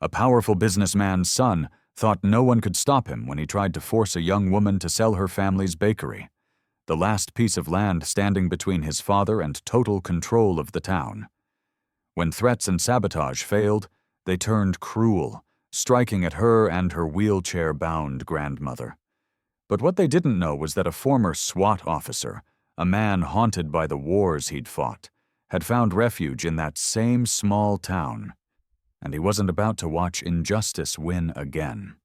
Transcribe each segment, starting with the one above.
A powerful businessman's son thought no one could stop him when he tried to force a young woman to sell her family's bakery, the last piece of land standing between his father and total control of the town. When threats and sabotage failed, they turned cruel, striking at her and her wheelchair-bound grandmother. But what they didn't know was that a former SWAT officer, a man haunted by the wars he'd fought, had found refuge in that same small town, and he wasn't about to watch injustice win again.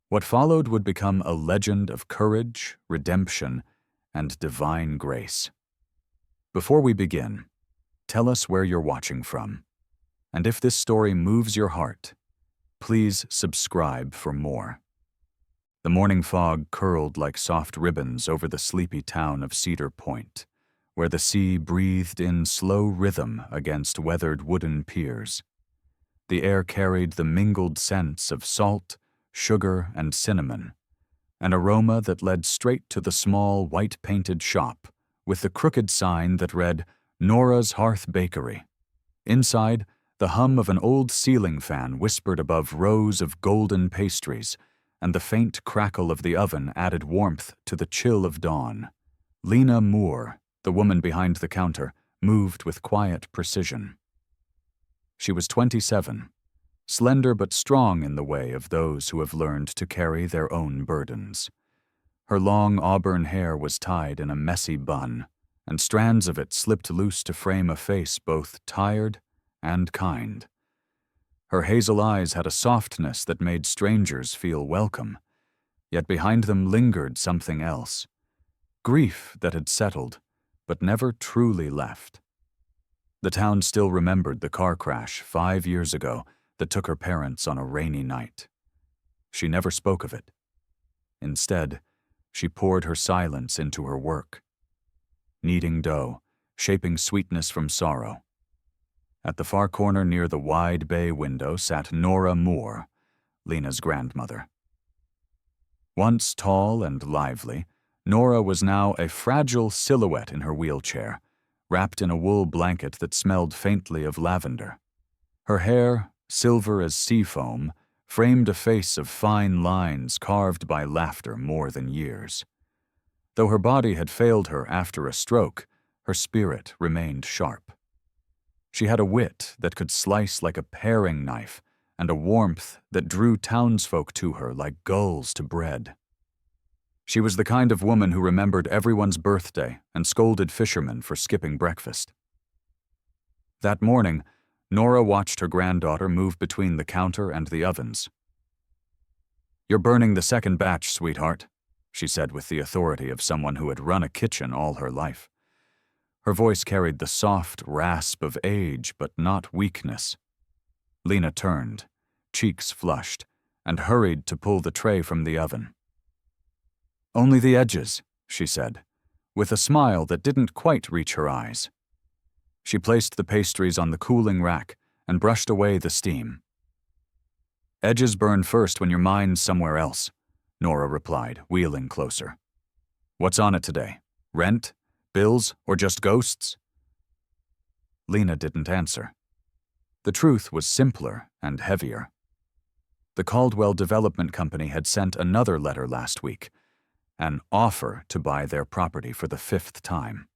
What followed would become a legend of courage, redemption, and divine grace. Before we begin, tell us where you're watching from, and if this story moves your heart, please subscribe for more. The morning fog curled like soft ribbons over the sleepy town of Cedar Point, where the sea breathed in slow rhythm against weathered wooden piers. The air carried the mingled scents of salt, sugar, and cinnamon, an aroma that led straight to the small white-painted shop with the crooked sign that read, "Nora's Hearth Bakery." Inside, the hum of an old ceiling fan whispered above rows of golden pastries, and the faint crackle of the oven added warmth to the chill of dawn. Lena Moore, the woman behind the counter, moved with quiet precision. She was 27, slender but strong in the way of those who have learned to carry their own burdens. Her long auburn hair was tied in a messy bun, and strands of it slipped loose to frame a face both tired and kind. Her hazel eyes had a softness that made strangers feel welcome, yet behind them lingered something else, grief that had settled, but never truly left. The town still remembered the car crash 5 years ago that took her parents on a rainy night. She never spoke of it. Instead, she poured her silence into her work, kneading dough, shaping sweetness from sorrow. At the far corner near the wide bay window sat Nora Moore, Lena's grandmother. Once tall and lively, Nora was now a fragile silhouette in her wheelchair, wrapped in a wool blanket that smelled faintly of lavender. Her hair, silver as sea foam, framed a face of fine lines carved by laughter more than years. Though her body had failed her after a stroke, her spirit remained sharp. She had a wit that could slice like a paring knife, and a warmth that drew townsfolk to her like gulls to bread. She was the kind of woman who remembered everyone's birthday and scolded fishermen for skipping breakfast. That morning, Nora watched her granddaughter move between the counter and the ovens. "You're burning the second batch, sweetheart," she said with the authority of someone who had run a kitchen all her life. Her voice carried the soft rasp of age, but not weakness. Lena turned, cheeks flushed, and hurried to pull the tray from the oven. "Only the edges," she said, with a smile that didn't quite reach her eyes. She placed the pastries on the cooling rack and brushed away the steam. "Edges burn first when your mind's somewhere else," Nora replied, wheeling closer. "What's on it today? Rent? Bills, or just ghosts?" Lena didn't answer. The truth was simpler and heavier. The Caldwell Development Company had sent another letter last week, an offer to buy their property for the 5th time.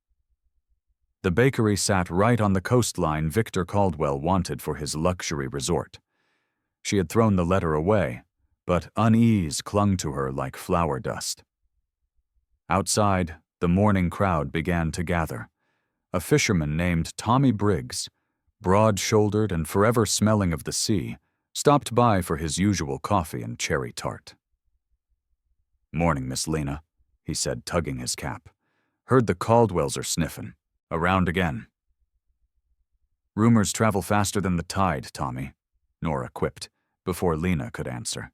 The bakery sat right on the coastline Victor Caldwell wanted for his luxury resort. She had thrown the letter away, but unease clung to her like flour dust. Outside, the morning crowd began to gather. A fisherman named Tommy Briggs, broad-shouldered and forever smelling of the sea, stopped by for his usual coffee and cherry tart. "Morning, Miss Lena," he said, tugging his cap. "Heard the Caldwells are sniffin'. Around again." "Rumors travel faster than the tide, Tommy," Nora quipped, before Lena could answer.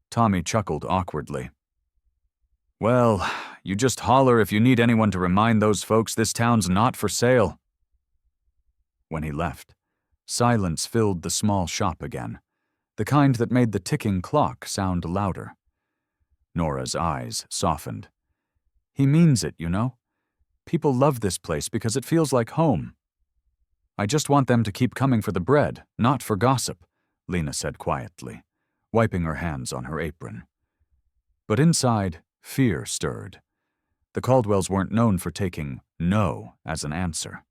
Tommy chuckled awkwardly. "Well, you just holler if you need anyone to remind those folks this town's not for sale." When he left, silence filled the small shop again, the kind that made the ticking clock sound louder. Nora's eyes softened. "He means it, you know. People love this place because it feels like home. I just want them to keep coming for the bread, not for gossip, Lena said quietly, wiping her hands on her apron. But inside, fear stirred. The Caldwells weren't known for taking no as an answer.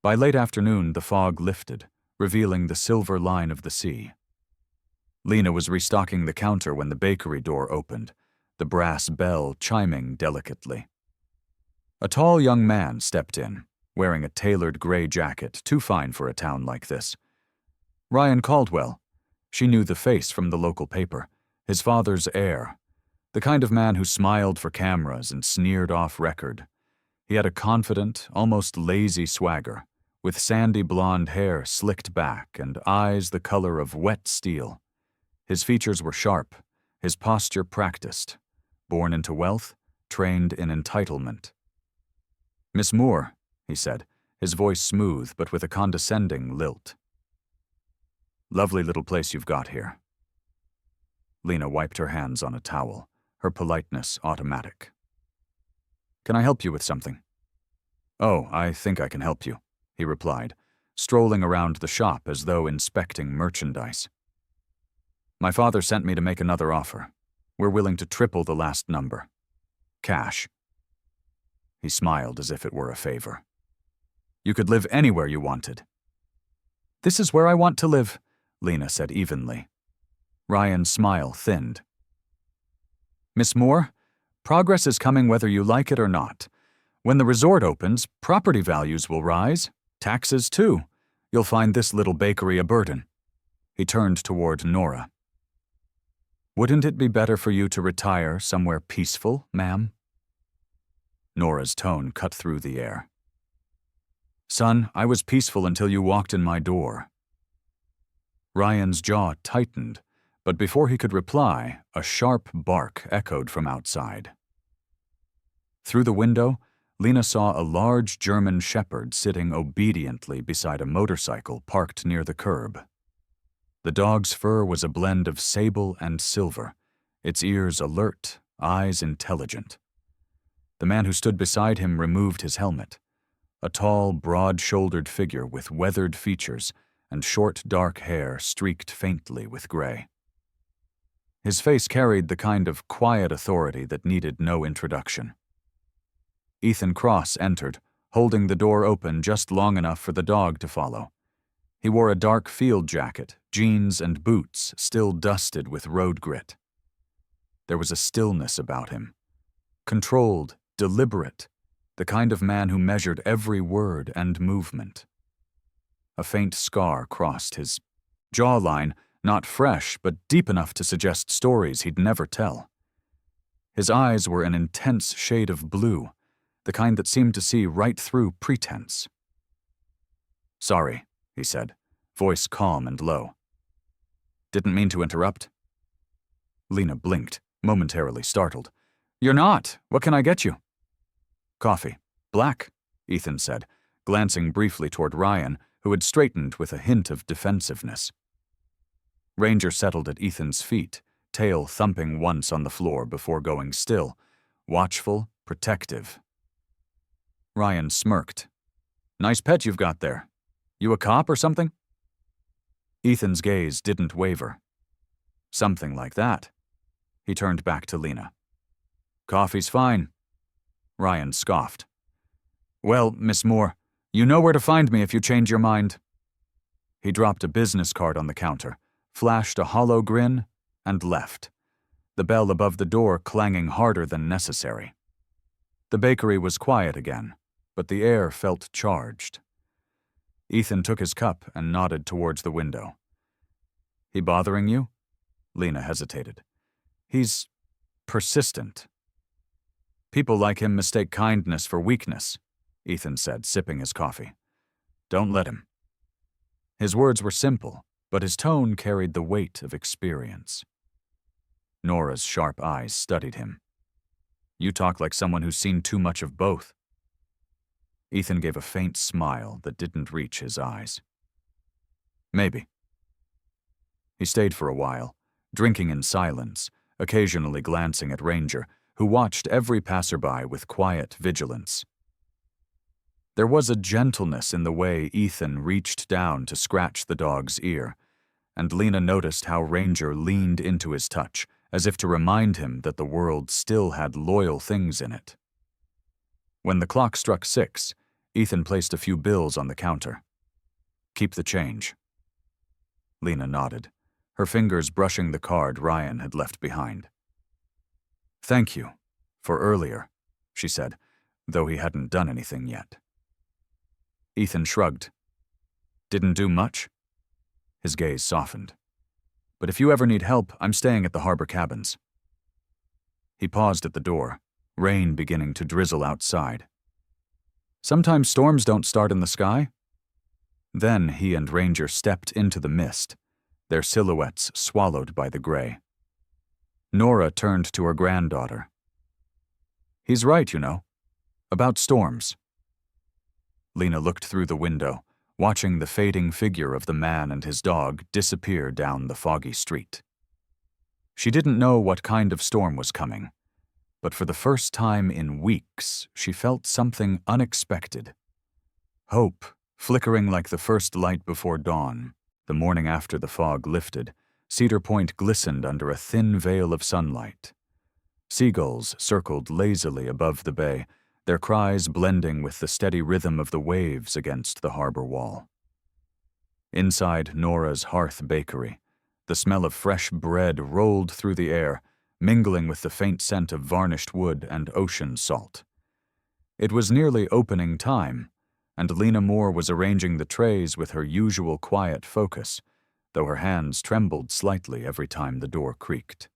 By late afternoon, the fog lifted, revealing the silver line of the sea. Lena was restocking the counter when the bakery door opened, the brass bell chiming delicately. A tall young man stepped in, wearing a tailored gray jacket, too fine for a town like this. Ryan Caldwell. She knew the face from the local paper, his father's heir, the kind of man who smiled for cameras and sneered off record. He had a confident, almost lazy swagger, with sandy blonde hair slicked back and eyes the color of wet steel. His features were sharp, his posture practiced. Born into wealth, trained in entitlement. "Miss Moore," he said, his voice smooth but with a condescending lilt. "Lovely little place you've got here." Lena wiped her hands on a towel, her politeness automatic. "Can I help you with something?" "Oh, I think I can help you," he replied, strolling around the shop as though inspecting merchandise. "My father sent me to make another offer. We're willing to triple the last number. Cash." He smiled as if it were a favor. "You could live anywhere you wanted." "This is where I want to live," Lena said evenly. Ryan's smile thinned. "Miss Moore, progress is coming whether you like it or not. When the resort opens, property values will rise, taxes too. You'll find this little bakery a burden." He turned toward Nora. "Wouldn't it be better for you to retire somewhere peaceful, ma'am?" Nora's tone cut through the air. "Son, I was peaceful until you walked in my door." Ryan's jaw tightened, but before he could reply, a sharp bark echoed from outside. Through the window, Lena saw a large German shepherd sitting obediently beside a motorcycle parked near the curb. The dog's fur was a blend of sable and silver, its ears alert, eyes intelligent. The man who stood beside him removed his helmet, a tall, broad-shouldered figure with weathered features and short, dark hair streaked faintly with gray. His face carried the kind of quiet authority that needed no introduction. Ethan Cross entered, holding the door open just long enough for the dog to follow. He wore a dark field jacket, jeans, and boots still dusted with road grit. There was a stillness about him. Controlled, deliberate, the kind of man who measured every word and movement. A faint scar crossed his jawline, not fresh, but deep enough to suggest stories he'd never tell. His eyes were an intense shade of blue, the kind that seemed to see right through pretense. "Sorry," he said, voice calm and low. "Didn't mean to interrupt." Lena blinked, momentarily startled. "You're not. What can I get you?" "Coffee. Black," Ethan said, glancing briefly toward Ryan, who had straightened with a hint of defensiveness. Ranger settled at Ethan's feet, tail thumping once on the floor before going still, watchful, protective. Ryan smirked. "Nice pet you've got there. You a cop or something?" Ethan's gaze didn't waver. "Something like that." He turned back to Lena. "Coffee's fine." Ryan scoffed. "Well, Miss Moore, you know where to find me if you change your mind." He dropped a business card on the counter, flashed a hollow grin, and left, the bell above the door clanging harder than necessary. The bakery was quiet again, but the air felt charged. Ethan took his cup and nodded towards the window. "He bothering you?" Lena hesitated. "He's persistent." "People like him mistake kindness for weakness," Ethan said, sipping his coffee. "Don't let him." His words were simple, but his tone carried the weight of experience. Nora's sharp eyes studied him. "You talk like someone who's seen too much of both." Ethan gave a faint smile that didn't reach his eyes. "Maybe." He stayed for a while, drinking in silence, occasionally glancing at Ranger, who watched every passerby with quiet vigilance. There was a gentleness in the way Ethan reached down to scratch the dog's ear, and Lena noticed how Ranger leaned into his touch, as if to remind him that the world still had loyal things in it. When the clock struck 6, Ethan placed a few bills on the counter. "Keep the change." Lena nodded, her fingers brushing the card Ryan had left behind. "Thank you for earlier," she said, though he hadn't done anything yet. Ethan shrugged. "Didn't do much?" His gaze softened. "But if you ever need help, I'm staying at the harbor cabins." He paused at the door, rain beginning to drizzle outside. "Sometimes storms don't start in the sky." Then he and Ranger stepped into the mist, their silhouettes swallowed by the gray. Nora turned to her granddaughter. "He's right, you know, about storms." Lena looked through the window, watching the fading figure of the man and his dog disappear down the foggy street. She didn't know what kind of storm was coming, but for the first time in weeks, she felt something unexpected. Hope, flickering like the first light before dawn. The morning after the fog lifted, Cedar Point glistened under a thin veil of sunlight. Seagulls circled lazily above the bay, their cries blending with the steady rhythm of the waves against the harbor wall. Inside Nora's Hearth Bakery, the smell of fresh bread rolled through the air, mingling with the faint scent of varnished wood and ocean salt. It was nearly opening time, and Lena Moore was arranging the trays with her usual quiet focus, though her hands trembled slightly every time the door creaked.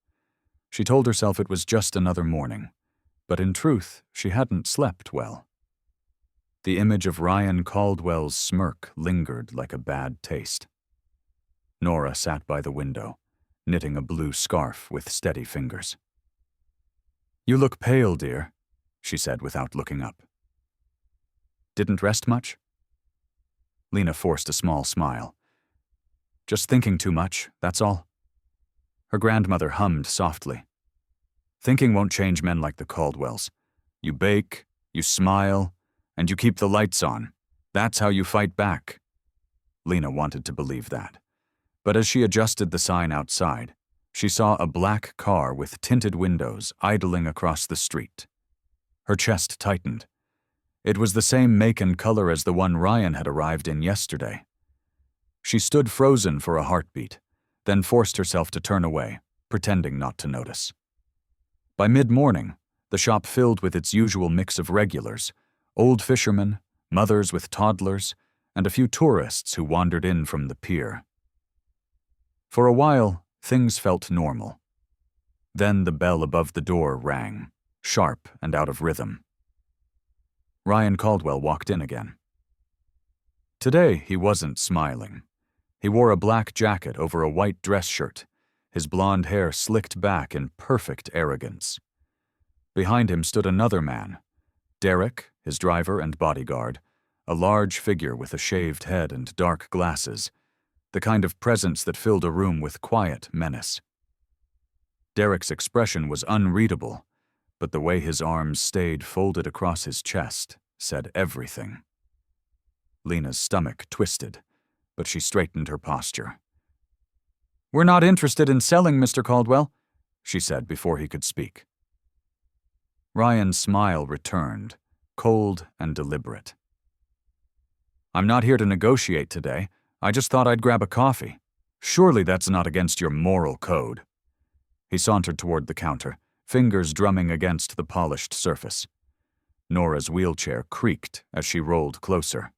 She told herself it was just another morning, but in truth, she hadn't slept well. The image of Ryan Caldwell's smirk lingered like a bad taste. Nora sat by the window, knitting a blue scarf with steady fingers. "You look pale, dear," she said without looking up. "Didn't rest much?" Lena forced a small smile. "Just thinking too much, that's all." Her grandmother hummed softly. "Thinking won't change men like the Caldwells. You bake, you smile, and you keep the lights on. That's how you fight back." Lena wanted to believe that. But as she adjusted the sign outside, she saw a black car with tinted windows idling across the street. Her chest tightened. It was the same make and color as the one Ryan had arrived in yesterday. She stood frozen for a heartbeat, then forced herself to turn away, pretending not to notice. By mid-morning, the shop filled with its usual mix of regulars, old fishermen, mothers with toddlers, and a few tourists who wandered in from the pier. For a while, things felt normal. Then the bell above the door rang, sharp and out of rhythm. Ryan Caldwell walked in again. Today, he wasn't smiling. He wore a black jacket over a white dress shirt, his blonde hair slicked back in perfect arrogance. Behind him stood another man, Derek, his driver and bodyguard, a large figure with a shaved head and dark glasses, the kind of presence that filled a room with quiet menace. Derek's expression was unreadable, but the way his arms stayed folded across his chest said everything. Lena's stomach twisted, but she straightened her posture. "We're not interested in selling, Mr. Caldwell," she said before he could speak. Ryan's smile returned, cold and deliberate. "I'm not here to negotiate today. I just thought I'd grab a coffee. Surely that's not against your moral code." He sauntered toward the counter, fingers drumming against the polished surface. Nora's wheelchair creaked as she rolled closer.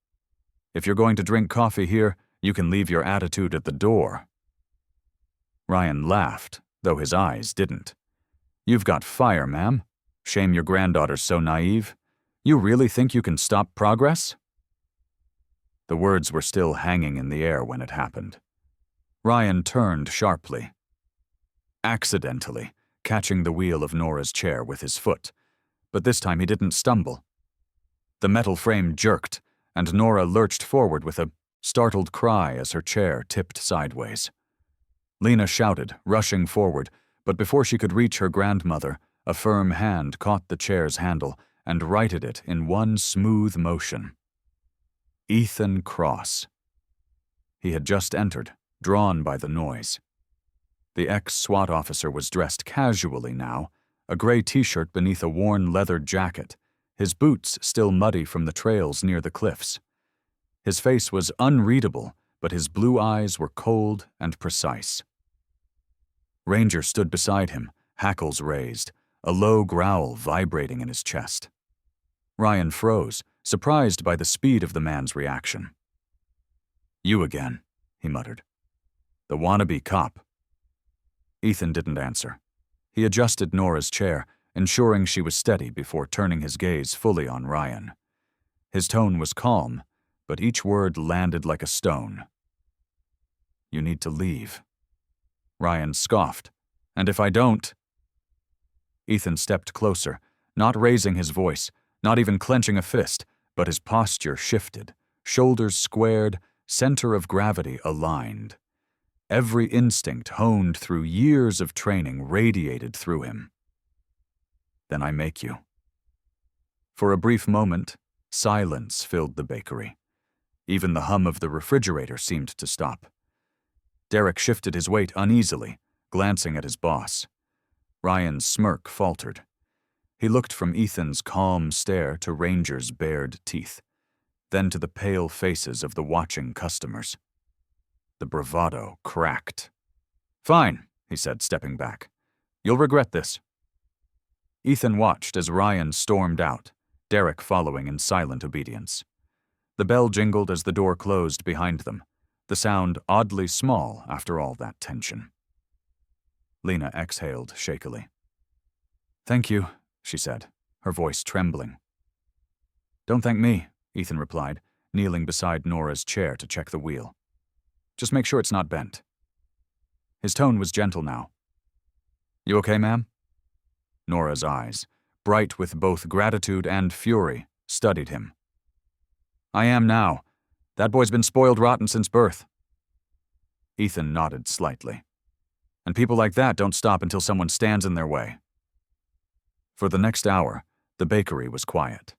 "If you're going to drink coffee here, you can leave your attitude at the door." Ryan laughed, though his eyes didn't. "You've got fire, ma'am. Shame your granddaughter's so naive. You really think you can stop progress?" The words were still hanging in the air when it happened. Ryan turned sharply, accidentally catching the wheel of Nora's chair with his foot, but this time he didn't stumble. The metal frame jerked, and Nora lurched forward with a startled cry as her chair tipped sideways. Lena shouted, rushing forward, but before she could reach her grandmother, a firm hand caught the chair's handle and righted it in one smooth motion. Ethan Cross. He had just entered, drawn by the noise. The ex-SWAT officer was dressed casually now, a gray t-shirt beneath a worn leather jacket, his boots still muddy from the trails near the cliffs. His face was unreadable, but his blue eyes were cold and precise. Ranger stood beside him, hackles raised, a low growl vibrating in his chest. Ryan froze, surprised by the speed of the man's reaction. "You again," he muttered. "The wannabe cop." Ethan didn't answer. He adjusted Nora's chair, ensuring she was steady before turning his gaze fully on Ryan. His tone was calm, but each word landed like a stone. "You need to leave." Ryan scoffed. "And if I don't?" Ethan stepped closer, not raising his voice, not even clenching a fist, but his posture shifted, shoulders squared, center of gravity aligned. Every instinct honed through years of training radiated through him. "Then I make you." For a brief moment, silence filled the bakery. Even the hum of the refrigerator seemed to stop. Derek shifted his weight uneasily, glancing at his boss. Ryan's smirk faltered. He looked from Ethan's calm stare to Ranger's bared teeth, then to the pale faces of the watching customers. The bravado cracked. "Fine," he said, stepping back. "You'll regret this." Ethan watched as Ryan stormed out, Derek following in silent obedience. The bell jingled as the door closed behind them, the sound oddly small after all that tension. Lena exhaled shakily. "Thank you," she said, her voice trembling. "Don't thank me," Ethan replied, kneeling beside Nora's chair to check the wheel. "Just make sure it's not bent." His tone was gentle now. "You okay, ma'am?" Nora's eyes, bright with both gratitude and fury, studied him. "I am now. That boy's been spoiled rotten since birth." Ethan nodded slightly. "And people like that don't stop until someone stands in their way." For the next hour, the bakery was quiet.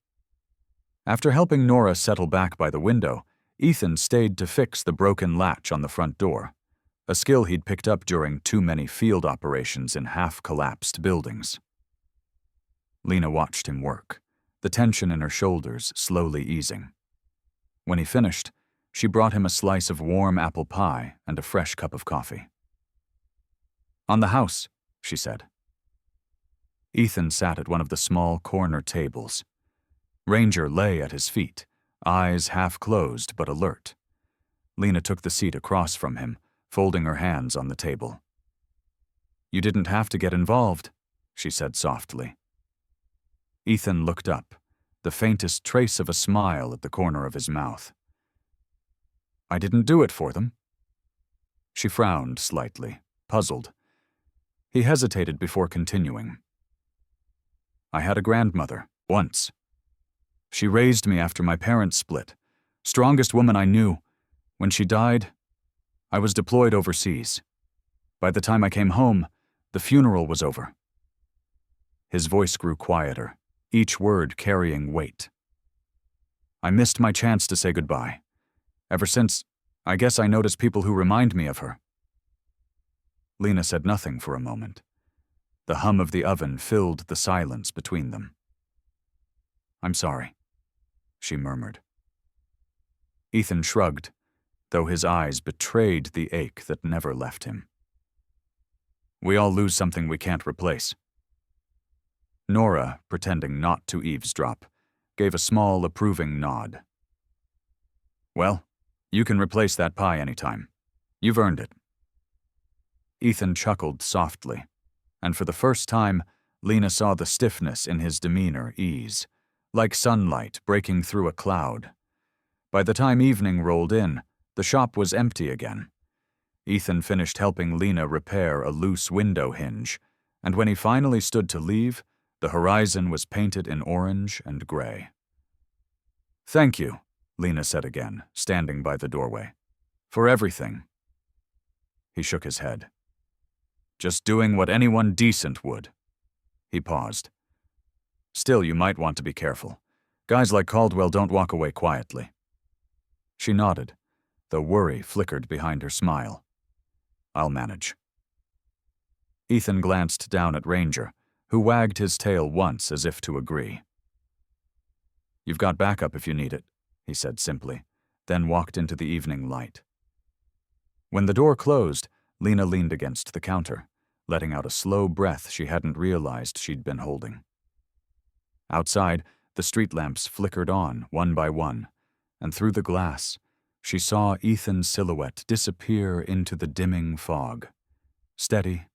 After helping Nora settle back by the window, Ethan stayed to fix the broken latch on the front door, a skill he'd picked up during too many field operations in half-collapsed buildings. Lena watched him work, the tension in her shoulders slowly easing. When he finished, she brought him a slice of warm apple pie and a fresh cup of coffee. "On the house," she said. Ethan sat at one of the small corner tables. Ranger lay at his feet, eyes half closed but alert. Lena took the seat across from him, folding her hands on the table. "You didn't have to get involved," she said softly. Ethan looked up, the faintest trace of a smile at the corner of his mouth. "I didn't do it for them." She frowned slightly, puzzled. He hesitated before continuing. "I had a grandmother, once. She raised me after my parents split. Strongest woman I knew. When she died, I was deployed overseas. By the time I came home, the funeral was over." His voice grew quieter, each word carrying weight. "I missed my chance to say goodbye. Ever since, I guess I notice people who remind me of her." Lena said nothing for a moment. The hum of the oven filled the silence between them. "I'm sorry," she murmured. Ethan shrugged, though his eyes betrayed the ache that never left him. "We all lose something we can't replace." Nora, pretending not to eavesdrop, gave a small approving nod. "Well, you can replace that pie anytime. You've earned it." Ethan chuckled softly, and for the first time, Lena saw the stiffness in his demeanor ease, like sunlight breaking through a cloud. By the time evening rolled in, the shop was empty again. Ethan finished helping Lena repair a loose window hinge, and when he finally stood to leave, the horizon was painted in orange and gray. "Thank you," Lena said again, standing by the doorway. "For everything." He shook his head. "Just doing what anyone decent would." He paused. "Still, you might want to be careful. Guys like Caldwell don't walk away quietly." She nodded, though worry flickered behind her smile. I'll manage." Ethan glanced down at Ranger, who wagged his tail once as if to agree. "You've got backup if you need it," he said simply, then walked into the evening light. When the door closed, Lena leaned against the counter, letting out a slow breath she hadn't realized she'd been holding. Outside, the street lamps flickered on, one by one, and through the glass, she saw Ethan's silhouette disappear into the dimming fog, steady,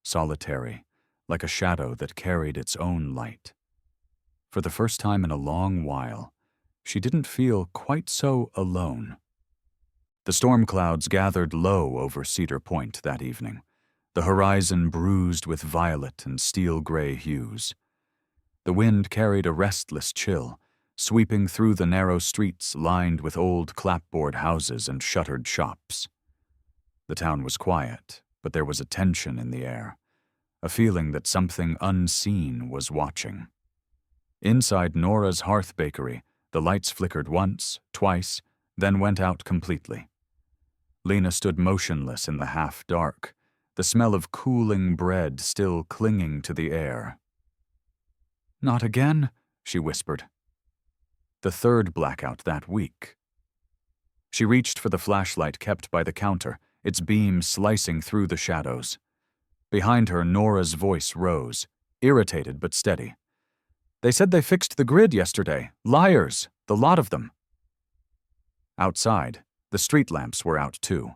solitary, like a shadow that carried its own light. For the first time in a long while, she didn't feel quite so alone. The storm clouds gathered low over Cedar Point that evening, the horizon bruised with violet and steel-gray hues. The wind carried a restless chill, sweeping through the narrow streets lined with old clapboard houses and shuttered shops. The town was quiet, but there was a tension in the air, a feeling that something unseen was watching. Inside Nora's Hearth Bakery, the lights flickered once, twice, then went out completely. Lena stood motionless in the half-dark, the smell of cooling bread still clinging to the air. "Not again?" she whispered. The third blackout that week. She reached for the flashlight kept by the counter, its beam slicing through the shadows. Behind her, Nora's voice rose, irritated but steady. "They said they fixed the grid yesterday. Liars, the lot of them." Outside, the street lamps were out too.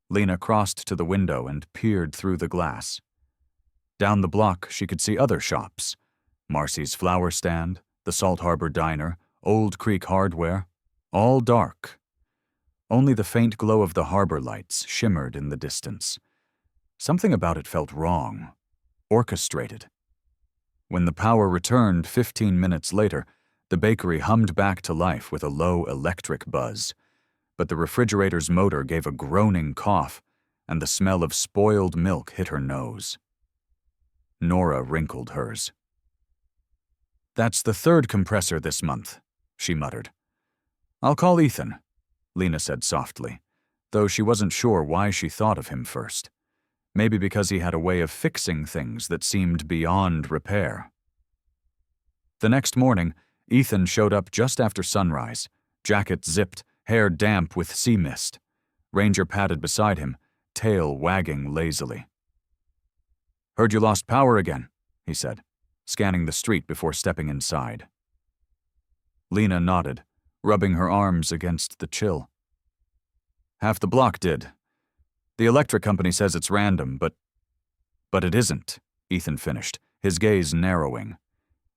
Lena crossed to the window and peered through the glass. Down the block, she could see other shops. Marcy's Flower Stand, the Salt Harbor Diner, Old Creek Hardware, all dark. Only the faint glow of the harbor lights shimmered in the distance. Something about it felt wrong, orchestrated. When the power returned 15 minutes later, the bakery hummed back to life with a low electric buzz, but the refrigerator's motor gave a groaning cough, and the smell of spoiled milk hit her nose. Nora wrinkled hers. "That's the third compressor this month," she muttered. "I'll call Ethan," Lena said softly, though she wasn't sure why she thought of him first. Maybe because he had a way of fixing things that seemed beyond repair. The next morning, Ethan showed up just after sunrise, jacket zipped, hair damp with sea mist. Ranger padded beside him, tail wagging lazily. "Heard you lost power again," he said, scanning the street before stepping inside. Lena nodded, rubbing her arms against the chill. "Half the block did. The electric company says it's random, but it isn't," Ethan finished, his gaze narrowing.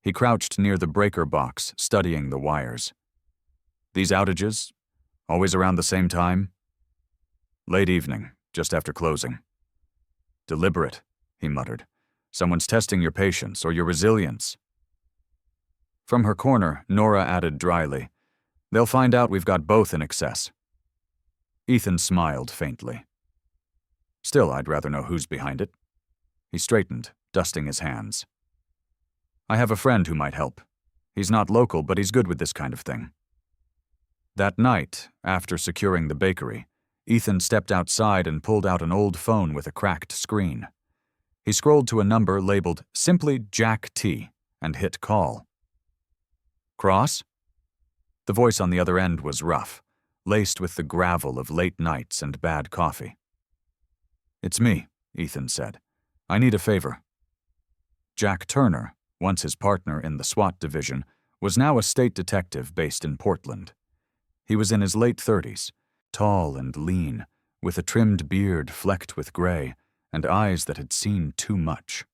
He crouched near the breaker box, studying the wires. "These outages, always around the same time?" "Late evening, just after closing." "Deliberate," he muttered. "Someone's testing your patience or your resilience." From her corner, Nora added dryly, "They'll find out we've got both in excess." Ethan smiled faintly. "Still, I'd rather know who's behind it." He straightened, dusting his hands. "I have a friend who might help. He's not local, but he's good with this kind of thing." That night, after securing the bakery, Ethan stepped outside and pulled out an old phone with a cracked screen. He scrolled to a number labeled simply Jack T and hit call. "Cross?" The voice on the other end was rough, laced with the gravel of late nights and bad coffee. "It's me," Ethan said. "I need a favor." Jack Turner, once his partner in the SWAT division, was now a state detective based in Portland. He was in his late 30s, tall and lean, with a trimmed beard flecked with gray, and eyes that had seen too much.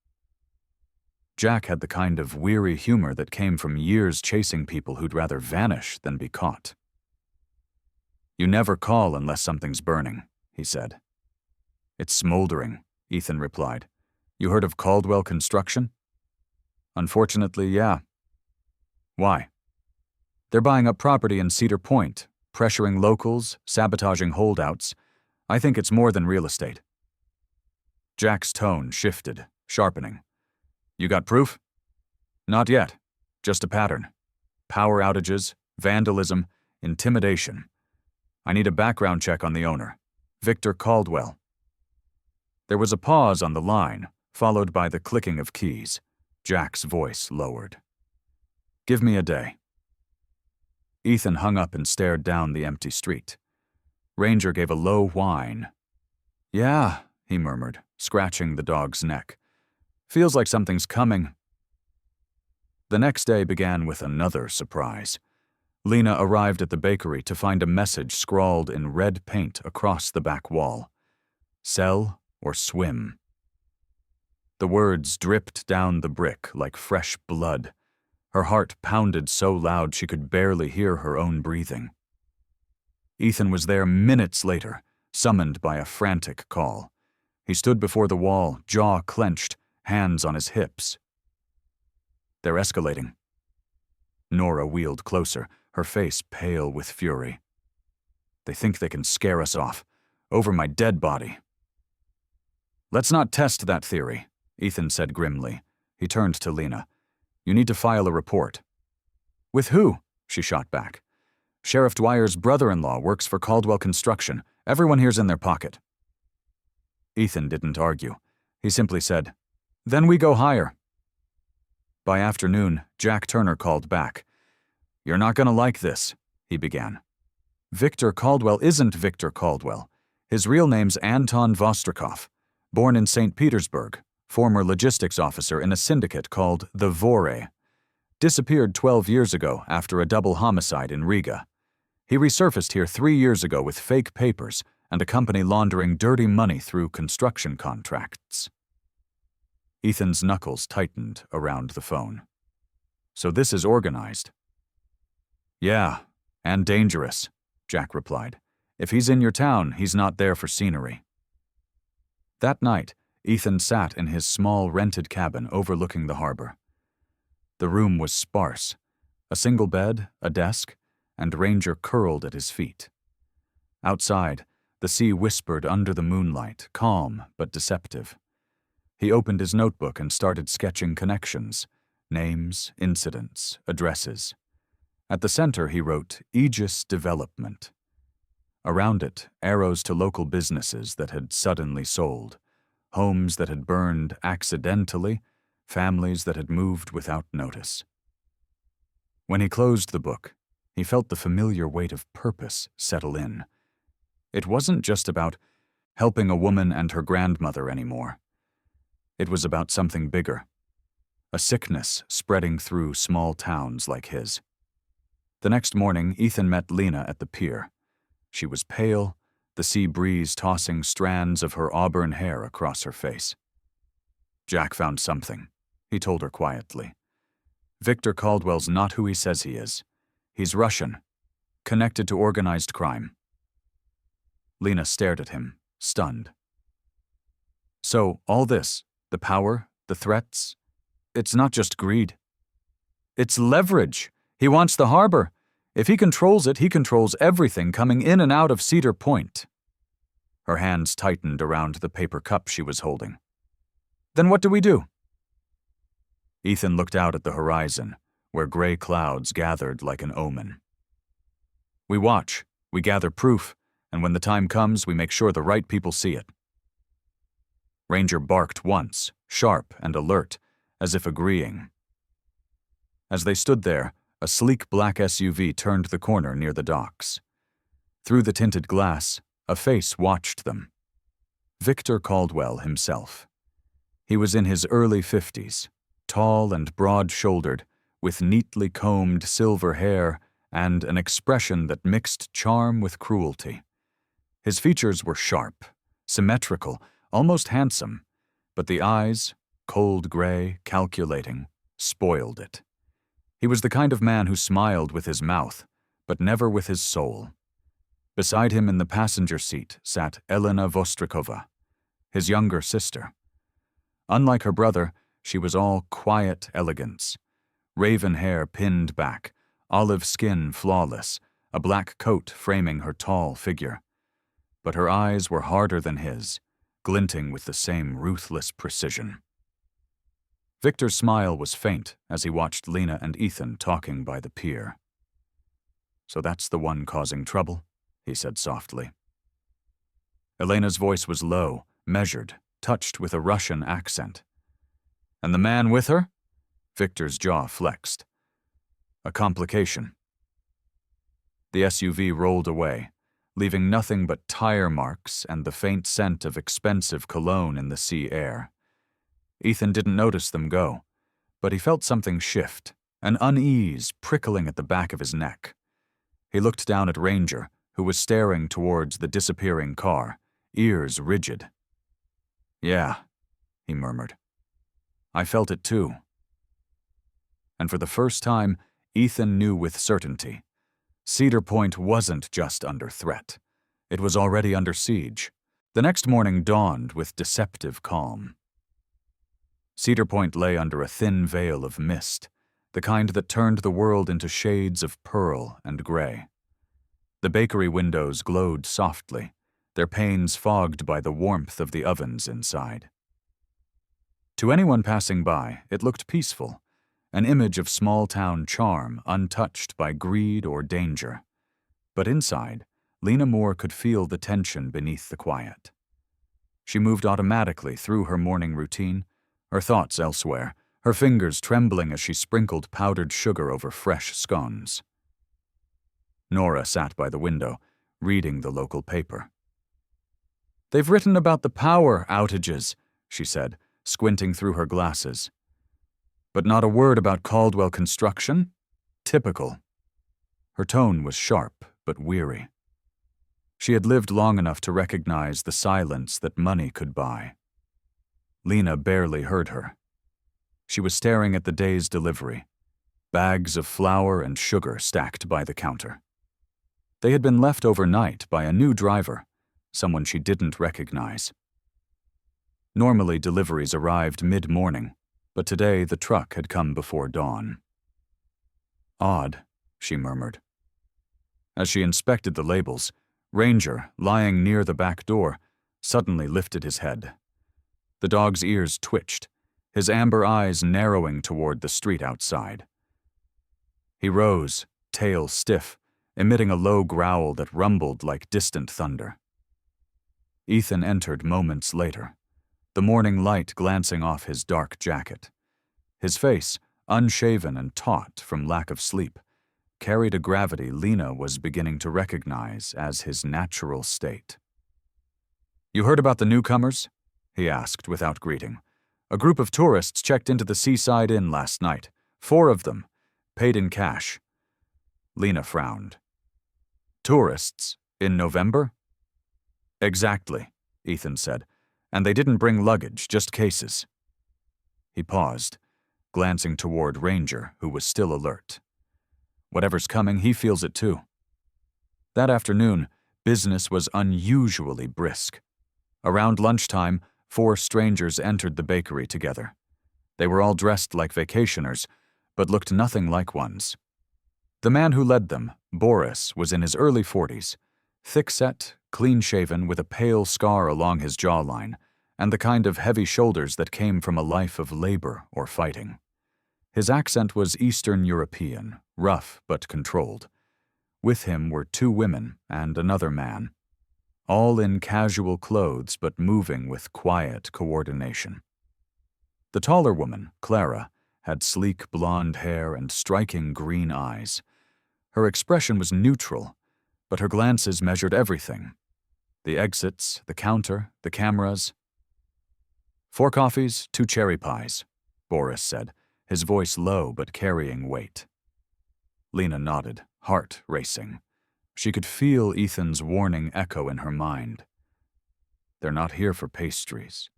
Jack had the kind of weary humor that came from years chasing people who'd rather vanish than be caught. "You never call unless something's burning," he said. "It's smoldering," Ethan replied. "You heard of Caldwell Construction?" "Unfortunately, yeah." "Why?" "They're buying up property in Cedar Point, pressuring locals, sabotaging holdouts. I think it's more than real estate." Jack's tone shifted, sharpening. "You got proof?" "Not yet. Just a pattern. Power outages, vandalism, intimidation. I need a background check on the owner. Victor Caldwell." There was a pause on the line, followed by the clicking of keys. Jack's voice lowered. "Give me a day." Ethan hung up and stared down the empty street. Ranger gave a low whine. "Yeah," he murmured, scratching the dog's neck. "Feels like something's coming." The next day began with another surprise. Lena arrived at the bakery to find a message scrawled in red paint across the back wall. "Sell or swim." The words dripped down the brick like fresh blood. Her heart pounded so loud she could barely hear her own breathing. Ethan was there minutes later, summoned by a frantic call. He stood before the wall, jaw clenched, hands on his hips. "They're escalating." Nora wheeled closer, her face pale with fury. "They think they can scare us off. Over my dead body." "Let's not test that theory," Ethan said grimly. He turned to Lena. "You need to file a report." "With who?" she shot back. "Sheriff Dwyer's brother-in-law works for Caldwell Construction. Everyone here's in their pocket." Ethan didn't argue. He simply said, "Then we go higher." By afternoon, Jack Turner called back. "You're not going to like this," he began. "Victor Caldwell isn't Victor Caldwell. His real name's Anton Vostrikov, born in St. Petersburg, former logistics officer in a syndicate called the Vore. Disappeared 12 years ago after a double homicide in Riga. He resurfaced here 3 years ago with fake papers and a company laundering dirty money through construction contracts." Ethan's knuckles tightened around the phone. "So this is organized?" "Yeah, and dangerous," Jack replied. "If he's in your town, he's not there for scenery." That night, Ethan sat in his small rented cabin overlooking the harbor. The room was sparse. A single bed, a desk, and Ranger curled at his feet. Outside, the sea whispered under the moonlight, calm but deceptive. He opened his notebook and started sketching connections, names, incidents, addresses. At the center, he wrote Aegis Development. Around it, arrows to local businesses that had suddenly sold, homes that had burned accidentally, families that had moved without notice. When he closed the book, he felt the familiar weight of purpose settle in. It wasn't just about helping a woman and her grandmother anymore. It was about something bigger, a sickness spreading through small towns like his. The next morning, Ethan met Lena at the pier. She was pale, the sea breeze tossing strands of her auburn hair across her face. "Jack found something," he told her quietly. "Victor Caldwell's not who he says he is. He's Russian, connected to organized crime." Lena stared at him, stunned. "So, all this, the power, the threats, it's not just greed. It's leverage. He wants the harbor. If he controls it, he controls everything coming in and out of Cedar Point." Her hands tightened around the paper cup she was holding. "Then what do we do?" Ethan looked out at the horizon, where gray clouds gathered like an omen. "We watch, we gather proof, and when the time comes, we make sure the right people see it." Ranger barked once, sharp and alert, as if agreeing. As they stood there, a sleek black SUV turned the corner near the docks. Through the tinted glass, a face watched them. Victor Caldwell himself. He was in his early 50s, tall and broad-shouldered, with neatly combed silver hair and an expression that mixed charm with cruelty. His features were sharp, symmetrical, almost handsome, but the eyes, cold gray, calculating, spoiled it. He was the kind of man who smiled with his mouth, but never with his soul. Beside him in the passenger seat sat Elena Vostrikova, his younger sister. Unlike her brother, she was all quiet elegance. Raven hair pinned back, olive skin flawless, a black coat framing her tall figure. But her eyes were harder than his, glinting with the same ruthless precision. Victor's smile was faint as he watched Lena and Ethan talking by the pier. "So that's the one causing trouble," he said softly. Elena's voice was low, measured, touched with a Russian accent. "And the man with her?" Victor's jaw flexed. "A complication." The SUV rolled away, leaving nothing but tire marks and the faint scent of expensive cologne in the sea air. Ethan didn't notice them go, but he felt something shift, an unease prickling at the back of his neck. He looked down at Ranger, who was staring towards the disappearing car, ears rigid. "Yeah," he murmured. "I felt it too." And for the first time, Ethan knew with certainty. Cedar Point wasn't just under threat. It was already under siege. The next morning dawned with deceptive calm. Cedar Point lay under a thin veil of mist, the kind that turned the world into shades of pearl and gray. The bakery windows glowed softly, their panes fogged by the warmth of the ovens inside. To anyone passing by, it looked peaceful, an image of small-town charm untouched by greed or danger. But inside, Lena Moore could feel the tension beneath the quiet. She moved automatically through her morning routine, her thoughts elsewhere, her fingers trembling as she sprinkled powdered sugar over fresh scones. Nora sat by the window, reading the local paper. "They've written about the power outages," she said, squinting through her glasses. "But not a word about Caldwell Construction? Typical." Her tone was sharp but weary. She had lived long enough to recognize the silence that money could buy. Lena barely heard her. She was staring at the day's delivery, bags of flour and sugar stacked by the counter. They had been left overnight by a new driver, someone she didn't recognize. Normally deliveries arrived mid-morning, but today the truck had come before dawn. "Odd," she murmured. As she inspected the labels, Ranger, lying near the back door, suddenly lifted his head. The dog's ears twitched, his amber eyes narrowing toward the street outside. He rose, tail stiff, emitting a low growl that rumbled like distant thunder. Ethan entered moments later, the morning light glancing off his dark jacket. His face, unshaven and taut from lack of sleep, carried a gravity Lena was beginning to recognize as his natural state. "You heard about the newcomers?" he asked without greeting. "A group of tourists checked into the Seaside Inn last night. 4 of them, paid in cash." Lena frowned. "Tourists? In November?" "Exactly," Ethan said. "And they didn't bring luggage, just cases." He paused, glancing toward Ranger, who was still alert. Whatever's coming, he feels it too. That afternoon, business was unusually brisk. Around lunchtime, 4 strangers entered the bakery together. They were all dressed like vacationers, but looked nothing like ones. The man who led them, Boris, was in his early 40s, thick-set, clean-shaven, with a pale scar along his jawline, and the kind of heavy shoulders that came from a life of labor or fighting. His accent was Eastern European, rough but controlled. With him were 2 women and another man, all in casual clothes but moving with quiet coordination. The taller woman, Clara, had sleek blonde hair and striking green eyes. Her expression was neutral, but her glances measured everything. The exits, the counter, the cameras. 4 coffees, 2 cherry pies, Boris said, his voice low but carrying weight. Lena nodded, heart racing. She could feel Ethan's warning echo in her mind. They're not here for pastries.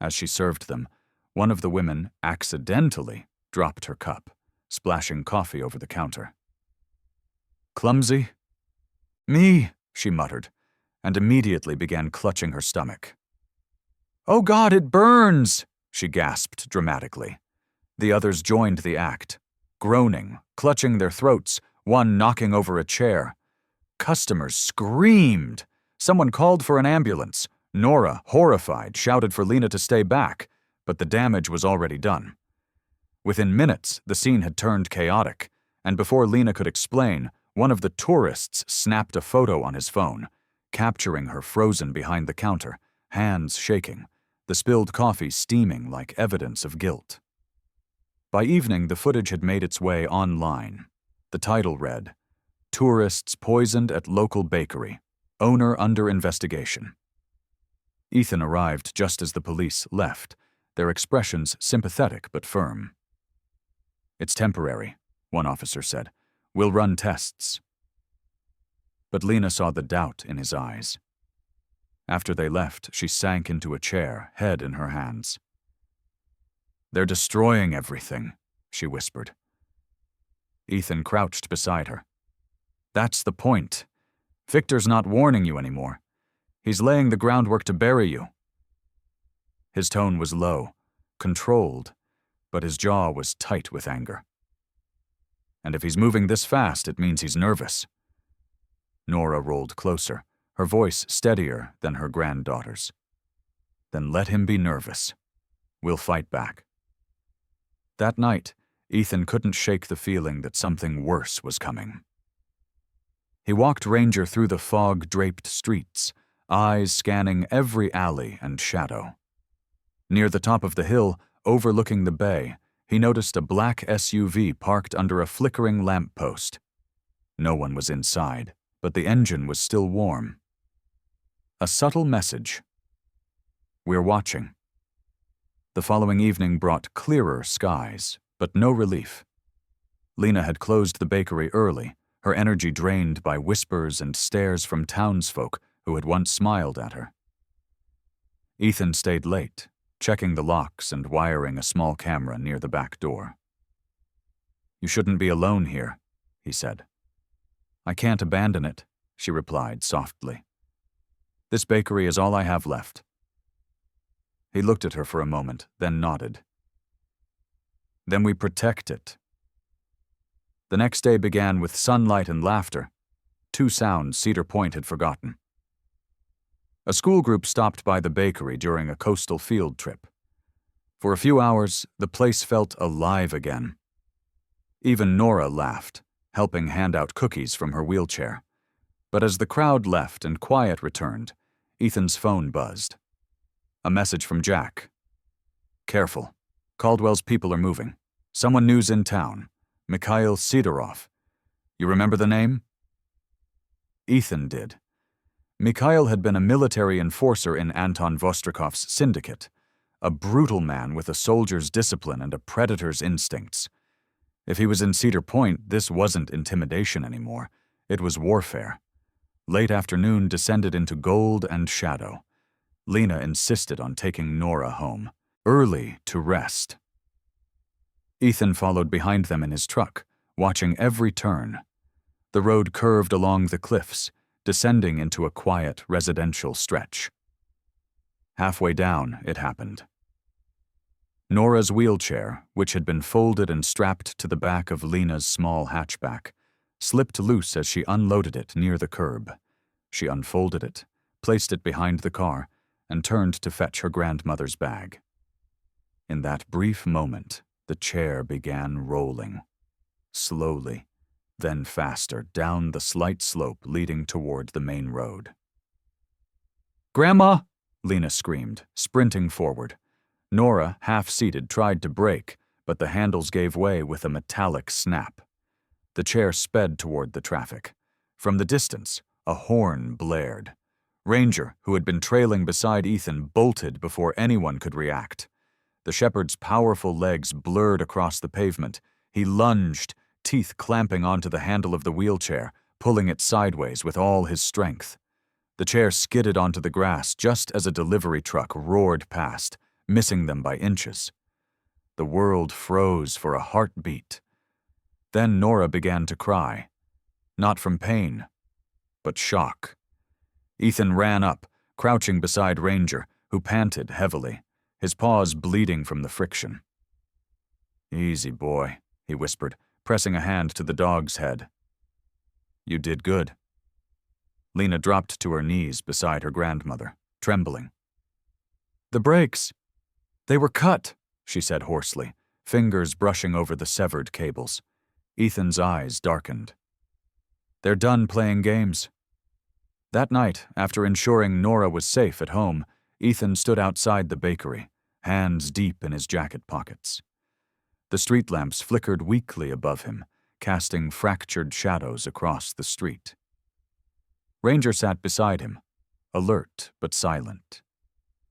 As she served them, one of the women accidentally dropped her cup, splashing coffee over the counter. "Clumsy?" "Me," she muttered, and immediately began clutching her stomach. "Oh God, it burns!" she gasped dramatically. The others joined the act, groaning, clutching their throats, one knocking over a chair. Customers screamed. Someone called for an ambulance. Nora, horrified, shouted for Lena to stay back, but the damage was already done. Within minutes, the scene had turned chaotic, and before Lena could explain, one of the tourists snapped a photo on his phone, capturing her frozen behind the counter, hands shaking, the spilled coffee steaming like evidence of guilt. By evening, the footage had made its way online. The title read, "Tourists Poisoned at Local Bakery. Owner Under Investigation." Ethan arrived just as the police left, their expressions sympathetic but firm. "It's temporary," one officer said. "We'll run tests." But Lena saw the doubt in his eyes. After they left, she sank into a chair, head in her hands. "They're destroying everything," she whispered. Ethan crouched beside her. "That's the point. Victor's not warning you anymore. He's laying the groundwork to bury you." His tone was low, controlled, but his jaw was tight with anger. "And if he's moving this fast, it means he's nervous." Nora rolled closer, her voice steadier than her granddaughter's. "Then let him be nervous. We'll fight back." That night, Ethan couldn't shake the feeling that something worse was coming. He walked Ranger through the fog-draped streets, eyes scanning every alley and shadow. Near the top of the hill, overlooking the bay, he noticed a black SUV parked under a flickering lamppost. No one was inside, but the engine was still warm. A subtle message. "We're watching." The following evening brought clearer skies, but no relief. Lena had closed the bakery early, her energy drained by whispers and stares from townsfolk who had once smiled at her. Ethan stayed late, checking the locks and wiring a small camera near the back door. "You shouldn't be alone here," he said. "I can't abandon it," she replied softly. "This bakery is all I have left." He looked at her for a moment, then nodded. "Then we protect it." The next day began with sunlight and laughter, two sounds Cedar Point had forgotten. A school group stopped by the bakery during a coastal field trip. For a few hours, the place felt alive again. Even Nora laughed, helping hand out cookies from her wheelchair. But as the crowd left and quiet returned, Ethan's phone buzzed. A message from Jack. "Careful. Caldwell's people are moving. Someone new's in town. Mikhail Sidorov. You remember the name?" Ethan did. Mikhail had been a military enforcer in Anton Vostrikov's syndicate, a brutal man with a soldier's discipline and a predator's instincts. If he was in Cedar Point, this wasn't intimidation anymore. It was warfare. Late afternoon descended into gold and shadow. Lena insisted on taking Nora home, early to rest. Ethan followed behind them in his truck, watching every turn. The road curved along the cliffs, descending into a quiet residential stretch. Halfway down, it happened. Nora's wheelchair, which had been folded and strapped to the back of Lena's small hatchback, slipped loose as she unloaded it near the curb. She unfolded it, placed it behind the car, and turned to fetch her grandmother's bag. In that brief moment, the chair began rolling. Slowly, then faster, down the slight slope leading toward the main road. "Grandma!" Lena screamed, sprinting forward. Nora, half-seated, tried to brake, but the handles gave way with a metallic snap. The chair sped toward the traffic. From the distance, a horn blared. Ranger, who had been trailing beside Ethan, bolted before anyone could react. The shepherd's powerful legs blurred across the pavement. He lunged, teeth clamping onto the handle of the wheelchair, pulling it sideways with all his strength. The chair skidded onto the grass just as a delivery truck roared past, missing them by inches. The world froze for a heartbeat. Then Nora began to cry, not from pain, but shock. Ethan ran up, crouching beside Ranger, who panted heavily, his paws bleeding from the friction. "Easy, boy," he whispered, pressing a hand to the dog's head. "You did good." Lena dropped to her knees beside her grandmother, trembling. "The brakes. They were cut," she said hoarsely, fingers brushing over the severed cables. Ethan's eyes darkened. "They're done playing games." That night, after ensuring Nora was safe at home, Ethan stood outside the bakery, hands deep in his jacket pockets. The street lamps flickered weakly above him, casting fractured shadows across the street. Ranger sat beside him, alert but silent.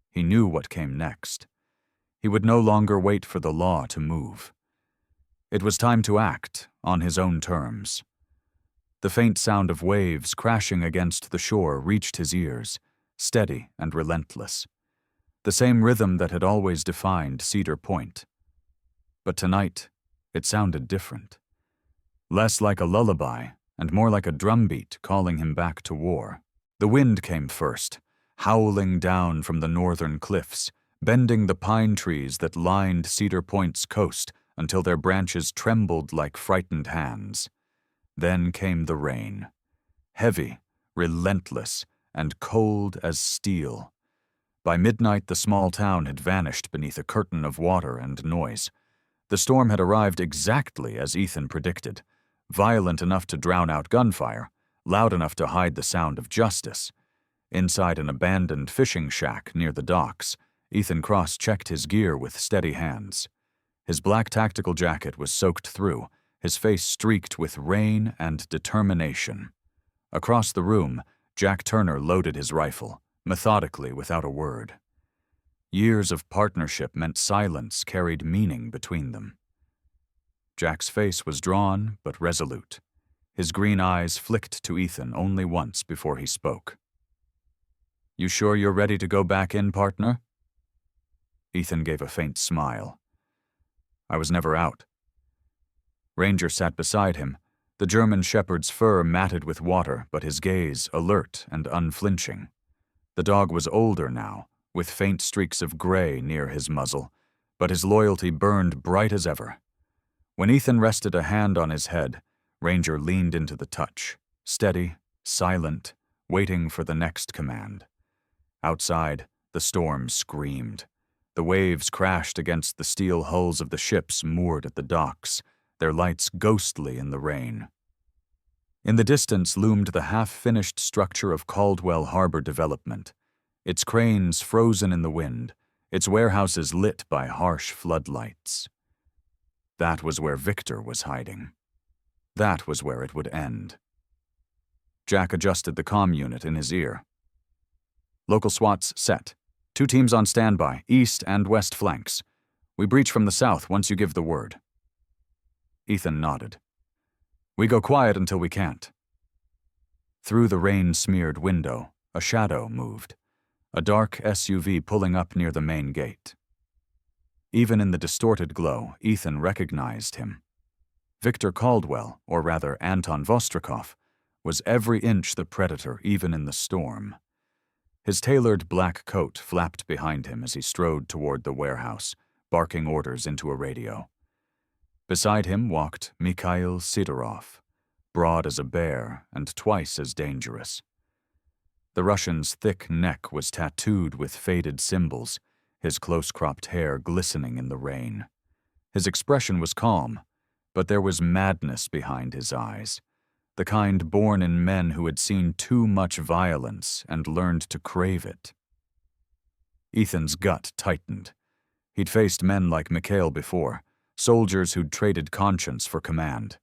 He knew what came next. He would no longer wait for the law to move. It was time to act on his own terms. The faint sound of waves crashing against the shore reached his ears, steady and relentless. The same rhythm that had always defined Cedar Point. But tonight, it sounded different. Less like a lullaby and more like a drumbeat calling him back to war. The wind came first, howling down from the northern cliffs, bending the pine trees that lined Cedar Point's coast until their branches trembled like frightened hands. Then came the rain, heavy, relentless, and cold as steel. By midnight, the small town had vanished beneath a curtain of water and noise. The storm had arrived exactly as Ethan predicted, violent enough to drown out gunfire, loud enough to hide the sound of justice. Inside an abandoned fishing shack near the docks, Ethan cross-checked his gear with steady hands. His black tactical jacket was soaked through, his face streaked with rain and determination. Across the room, Jack Turner loaded his rifle, methodically without a word. Years of partnership meant silence carried meaning between them. Jack's face was drawn but resolute. His green eyes flicked to Ethan only once before he spoke. "You sure you're ready to go back in, partner?" Ethan gave a faint smile. "I was never out." Ranger sat beside him, the German shepherd's fur matted with water, but his gaze alert and unflinching. The dog was older now, with faint streaks of gray near his muzzle, but his loyalty burned bright as ever. When Ethan rested a hand on his head, Ranger leaned into the touch, steady, silent, waiting for the next command. Outside, the storm screamed. The waves crashed against the steel hulls of the ships moored at the docks, their lights ghostly in the rain. In the distance loomed the half-finished structure of Caldwell Harbor Development, its cranes frozen in the wind, its warehouses lit by harsh floodlights. That was where Victor was hiding. That was where it would end. Jack adjusted the comm unit in his ear. "Local SWATs set. 2 teams on standby, east and west flanks. We breach from the south once you give the word." Ethan nodded. "We go quiet until we can't." Through the rain-smeared window, a shadow moved, a dark SUV pulling up near the main gate. Even in the distorted glow, Ethan recognized him. Victor Caldwell, or rather Anton Vostrikov, was every inch the predator even in the storm. His tailored black coat flapped behind him as he strode toward the warehouse, barking orders into a radio. Beside him walked Mikhail Sidorov, broad as a bear and twice as dangerous. The Russian's thick neck was tattooed with faded symbols, his close-cropped hair glistening in the rain. His expression was calm, but there was madness behind his eyes, the kind born in men who had seen too much violence and learned to crave it. Ethan's gut tightened. He'd faced men like Mikhail before, soldiers who'd traded conscience for command.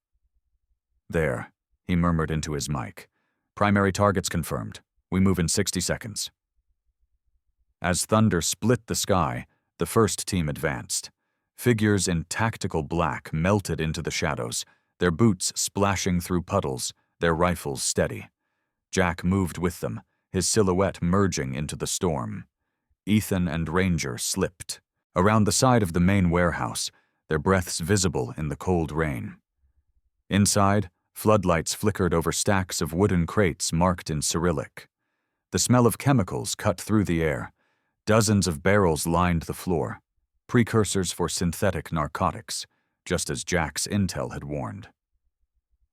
"There," he murmured into his mic. "Primary targets confirmed. We move in 60 seconds." As thunder split the sky, the first team advanced. Figures in tactical black melted into the shadows, their boots splashing through puddles, their rifles steady. Jack moved with them, his silhouette merging into the storm. Ethan and Ranger slipped. Around the side of the main warehouse, their breaths visible in the cold rain. Inside, floodlights flickered over stacks of wooden crates marked in Cyrillic. The smell of chemicals cut through the air. Dozens of barrels lined the floor, precursors for synthetic narcotics, just as Jack's intel had warned.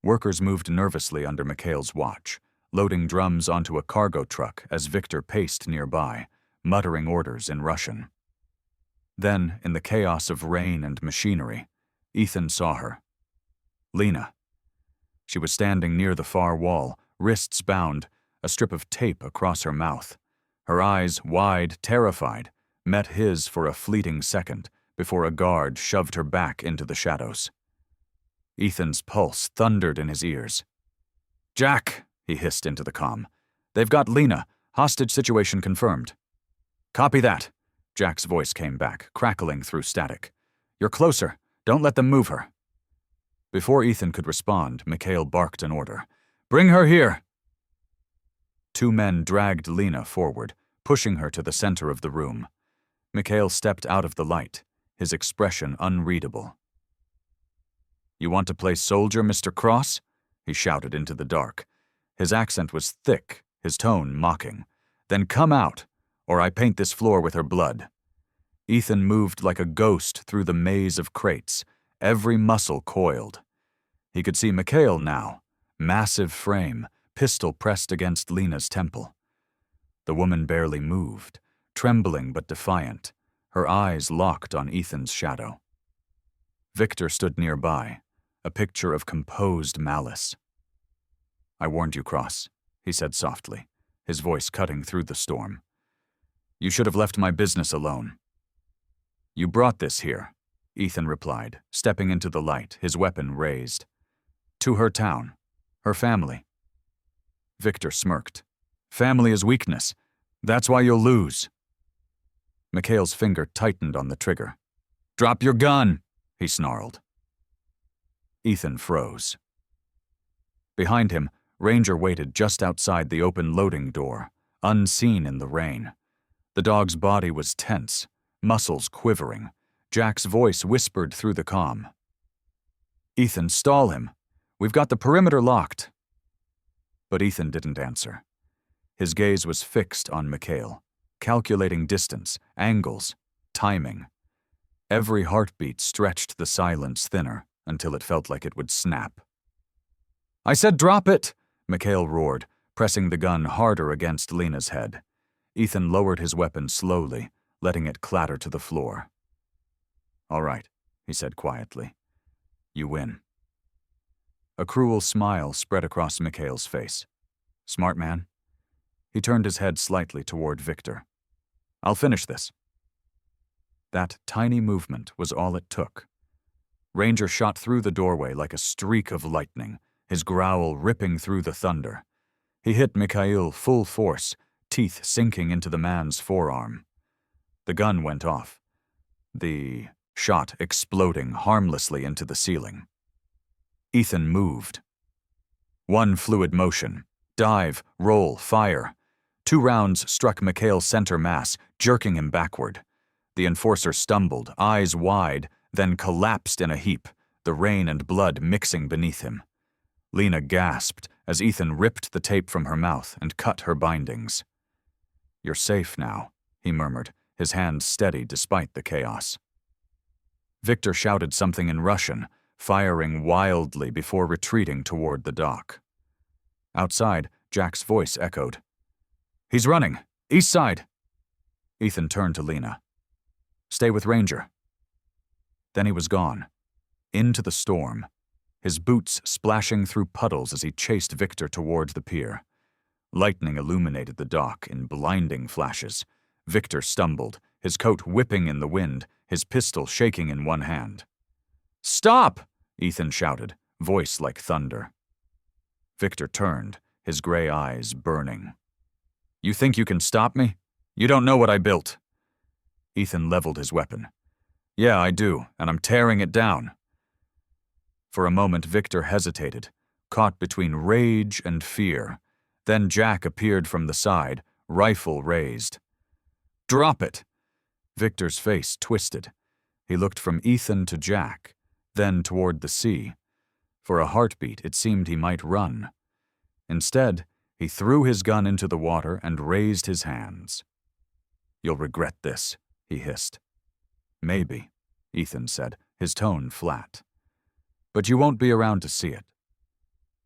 Workers moved nervously under Mikhail's watch, loading drums onto a cargo truck as Victor paced nearby, muttering orders in Russian. Then, in the chaos of rain and machinery, Ethan saw her. Lena. She was standing near the far wall, wrists bound, a strip of tape across her mouth. Her eyes, wide, terrified, met his for a fleeting second before a guard shoved her back into the shadows. Ethan's pulse thundered in his ears. "Jack," he hissed into the comm. "They've got Lena. Hostage situation confirmed." "Copy that." Jack's voice came back, crackling through static. "You're closer. Don't let them move her." Before Ethan could respond, Mikhail barked an order. "Bring her here!" Two men dragged Lena forward, pushing her to the center of the room. Mikhail stepped out of the light, his expression unreadable. "You want to play soldier, Mr. Cross?" he shouted into the dark. His accent was thick, his tone mocking. "Then come out, or I paint this floor with her blood." Ethan moved like a ghost through the maze of crates, every muscle coiled. He could see Mikhail now, massive frame, pistol pressed against Lena's temple. The woman barely moved, trembling but defiant, her eyes locked on Ethan's shadow. Victor stood nearby, a picture of composed malice. "I warned you, Cross," he said softly, his voice cutting through the storm. "You should have left my business alone." "You brought this here," Ethan replied, stepping into the light, his weapon raised. "To her town, her family." Victor smirked. "Family is weakness. That's why you'll lose." Mikhail's finger tightened on the trigger. "Drop your gun," he snarled. Ethan froze. Behind him, Ranger waited just outside the open loading door, unseen in the rain. The dog's body was tense, muscles quivering. Jack's voice whispered through the comm. "Ethan, stall him. We've got the perimeter locked." But Ethan didn't answer. His gaze was fixed on Mikhail, calculating distance, angles, timing. Every heartbeat stretched the silence thinner until it felt like it would snap. "I said drop it!" Mikhail roared, pressing the gun harder against Lena's head. Ethan lowered his weapon slowly, letting it clatter to the floor. "All right," he said quietly. "You win." A cruel smile spread across Mikhail's face. "Smart man." He turned his head slightly toward Victor. "I'll finish this." That tiny movement was all it took. Ranger shot through the doorway like a streak of lightning, his growl ripping through the thunder. He hit Mikhail full force, teeth sinking into the man's forearm. The gun went off, the shot exploding harmlessly into the ceiling. Ethan moved. One fluid motion. Dive, roll, fire. 2 rounds struck Mikhail's center mass, jerking him backward. The enforcer stumbled, eyes wide, then collapsed in a heap, the rain and blood mixing beneath him. Lena gasped as Ethan ripped the tape from her mouth and cut her bindings. "You're safe now," he murmured, his hands steady despite the chaos. Victor shouted something in Russian, firing wildly before retreating toward the dock. Outside, Jack's voice echoed. "He's running! East side!" Ethan turned to Lena. "Stay with Ranger." Then he was gone, into the storm, his boots splashing through puddles as he chased Victor toward the pier. Lightning illuminated the dock in blinding flashes. Victor stumbled, his coat whipping in the wind, his pistol shaking in one hand. "Stop!" Ethan shouted, voice like thunder. Victor turned, his gray eyes burning. "You think you can stop me? You don't know what I built." Ethan leveled his weapon. "Yeah, I do, and I'm tearing it down." For a moment, Victor hesitated, caught between rage and fear. Then Jack appeared from the side, rifle raised. "Drop it!" Victor's face twisted. He looked from Ethan to Jack, then toward the sea. For a heartbeat, it seemed he might run. Instead, he threw his gun into the water and raised his hands. "You'll regret this," he hissed. "Maybe," Ethan said, his tone flat. "But you won't be around to see it."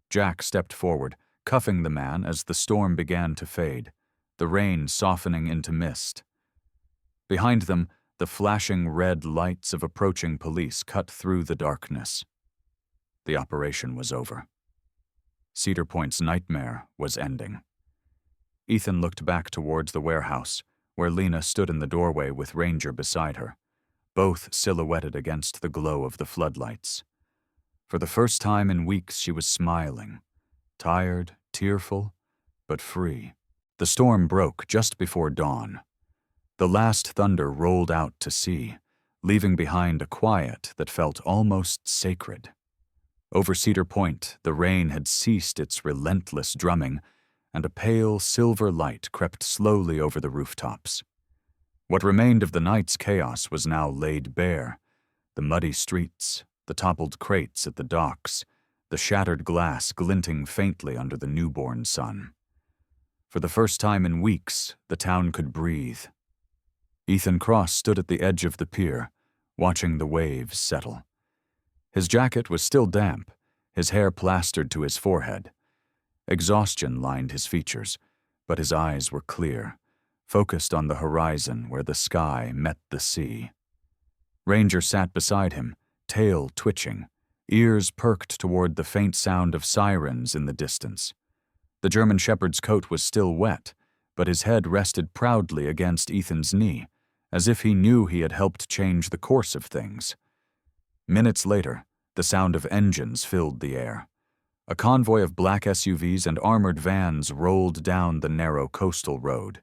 Jack stepped forward, cuffing the man as the storm began to fade, the rain softening into mist. Behind them, the flashing red lights of approaching police cut through the darkness. The operation was over. Cedar Point's nightmare was ending. Ethan looked back towards the warehouse, where Lena stood in the doorway with Ranger beside her, both silhouetted against the glow of the floodlights. For the first time in weeks she was smiling, tired, tearful, but free. The storm broke just before dawn. The last thunder rolled out to sea, leaving behind a quiet that felt almost sacred. Over Cedar Point, the rain had ceased its relentless drumming, and a pale silver light crept slowly over the rooftops. What remained of the night's chaos was now laid bare: the muddy streets, the toppled crates at the docks, the shattered glass glinting faintly under the newborn sun. For the first time in weeks, the town could breathe. Ethan Cross stood at the edge of the pier, watching the waves settle. His jacket was still damp, his hair plastered to his forehead. Exhaustion lined his features, but his eyes were clear, focused on the horizon where the sky met the sea. Ranger sat beside him, tail twitching, ears perked toward the faint sound of sirens in the distance. The German shepherd's coat was still wet, but his head rested proudly against Ethan's knee, as if he knew he had helped change the course of things. Minutes later, the sound of engines filled the air. A convoy of black SUVs and armored vans rolled down the narrow coastal road,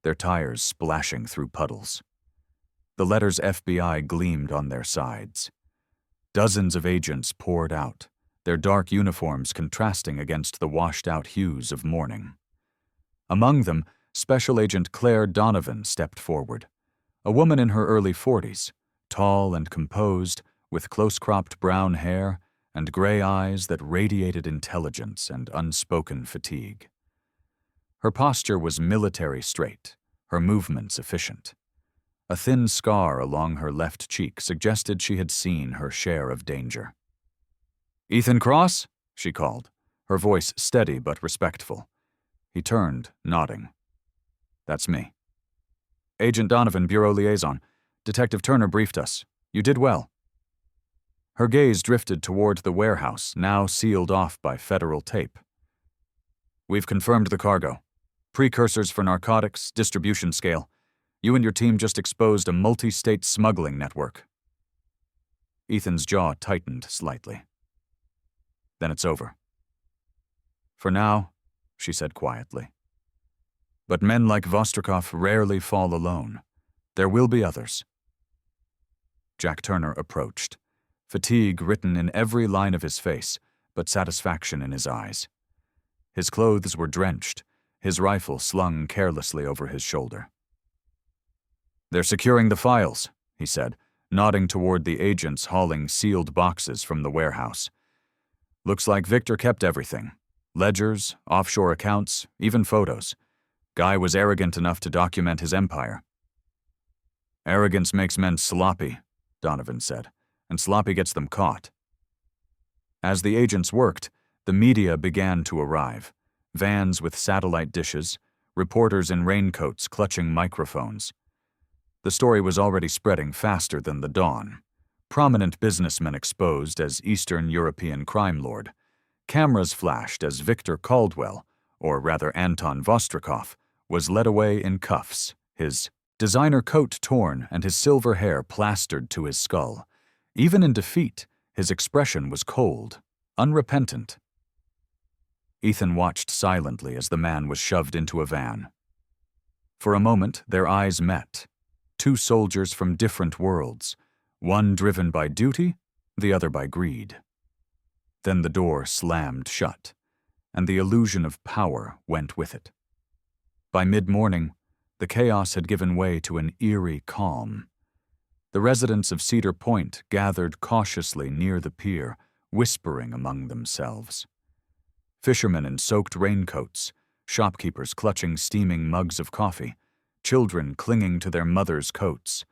their tires splashing through puddles. The letters FBI gleamed on their sides. Dozens of agents poured out, their dark uniforms contrasting against the washed-out hues of morning. Among them, Special Agent Claire Donovan stepped forward, a woman in her early 40s, tall and composed, with close-cropped brown hair and gray eyes that radiated intelligence and unspoken fatigue. Her posture was military straight, her movements efficient. A thin scar along her left cheek suggested she had seen her share of danger. "Ethan Cross?" she called, her voice steady but respectful. He turned, nodding. "That's me." "Agent Donovan, Bureau Liaison. Detective Turner briefed us. You did well." Her gaze drifted toward the warehouse, now sealed off by federal tape. "We've confirmed the cargo. Precursors for narcotics, distribution scale. You and your team just exposed a multi-state smuggling network." Ethan's jaw tightened slightly. "Then it's over." "For now," she said quietly. "But men like Vostrikov rarely fall alone. There will be others." Jack Turner approached, fatigue written in every line of his face, but satisfaction in his eyes. His clothes were drenched, his rifle slung carelessly over his shoulder. "They're securing the files," he said, nodding toward the agents hauling sealed boxes from the warehouse. "Looks like Victor kept everything. Ledgers, offshore accounts, even photos. Guy was arrogant enough to document his empire." "Arrogance makes men sloppy," Donovan said, "and sloppy gets them caught." As the agents worked, the media began to arrive, vans with satellite dishes, reporters in raincoats clutching microphones. The story was already spreading faster than the dawn. Prominent businessmen exposed as Eastern European crime lord. Cameras flashed as Victor Caldwell, or rather Anton Vostrikov, was led away in cuffs, his designer coat torn and his silver hair plastered to his skull. Even in defeat, his expression was cold, unrepentant. Ethan watched silently as the man was shoved into a van. For a moment, their eyes met. Two soldiers from different worlds, one driven by duty, the other by greed. Then the door slammed shut, and the illusion of power went with it. By mid-morning, the chaos had given way to an eerie calm. The residents of Cedar Point gathered cautiously near the pier, whispering among themselves. Fishermen in soaked raincoats, shopkeepers clutching steaming mugs of coffee, children clinging to their mothers' coats,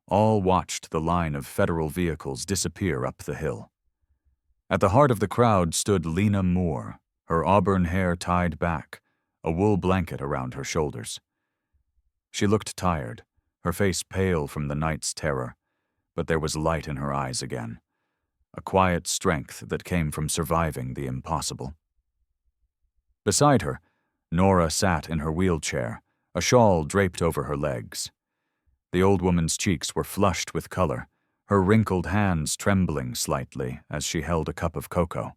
all watched the line of federal vehicles disappear up the hill. At the heart of the crowd stood Lena Moore, her auburn hair tied back, a wool blanket around her shoulders. She looked tired, her face pale from the night's terror, but there was light in her eyes again, a quiet strength that came from surviving the impossible. Beside her, Nora sat in her wheelchair, a shawl draped over her legs. The old woman's cheeks were flushed with color, her wrinkled hands trembling slightly as she held a cup of cocoa.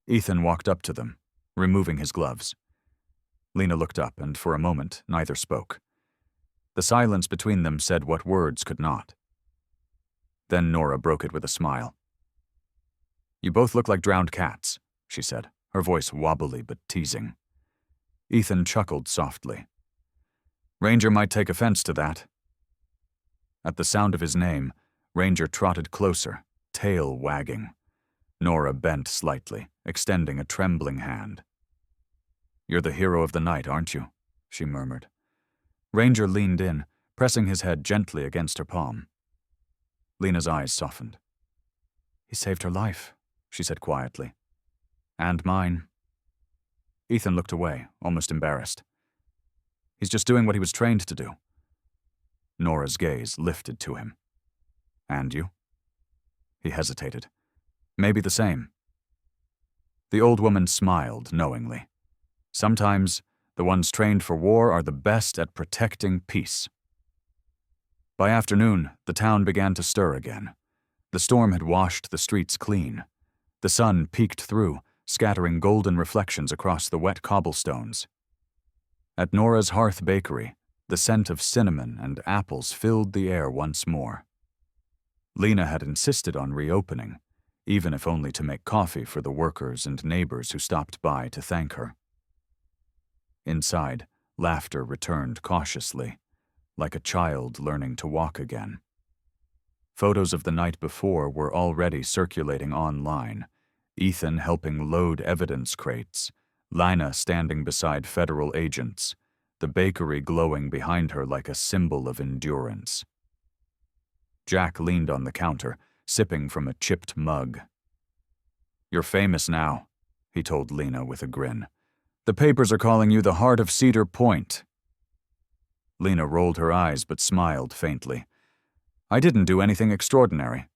Ethan walked up to them, removing his gloves. Lena looked up, and for a moment neither spoke. The silence between them said what words could not. Then Nora broke it with a smile. "You both look like drowned cats," she said, her voice wobbly but teasing. Ethan chuckled softly. "Ranger might take offense to that." At the sound of his name, Ranger trotted closer, tail wagging. Nora bent slightly, extending a trembling hand. "You're the hero of the night, aren't you?" she murmured. Ranger leaned in, pressing his head gently against her palm. Lena's eyes softened. "He saved her life," she said quietly. "And mine." Ethan looked away, almost embarrassed. "He's just doing what he was trained to do." Nora's gaze lifted to him. "And you?" He hesitated. "Maybe the same." The old woman smiled knowingly. Sometimes, the ones trained for war are the best at protecting peace. By afternoon, the town began to stir again. The storm had washed the streets clean. The sun peeked through, scattering golden reflections across the wet cobblestones. At Nora's Hearth Bakery, the scent of cinnamon and apples filled the air once more. Lena had insisted on reopening, even if only to make coffee for the workers and neighbors who stopped by to thank her. Inside, laughter returned cautiously, like a child learning to walk again. Photos of the night before were already circulating online, Ethan helping load evidence crates, Lina standing beside federal agents, the bakery glowing behind her like a symbol of endurance. Jack leaned on the counter, sipping from a chipped mug. "You're famous now," he told Lena with a grin. "The papers are calling you the Heart of Cedar Point." Lena rolled her eyes but smiled faintly. "I didn't do anything extraordinary."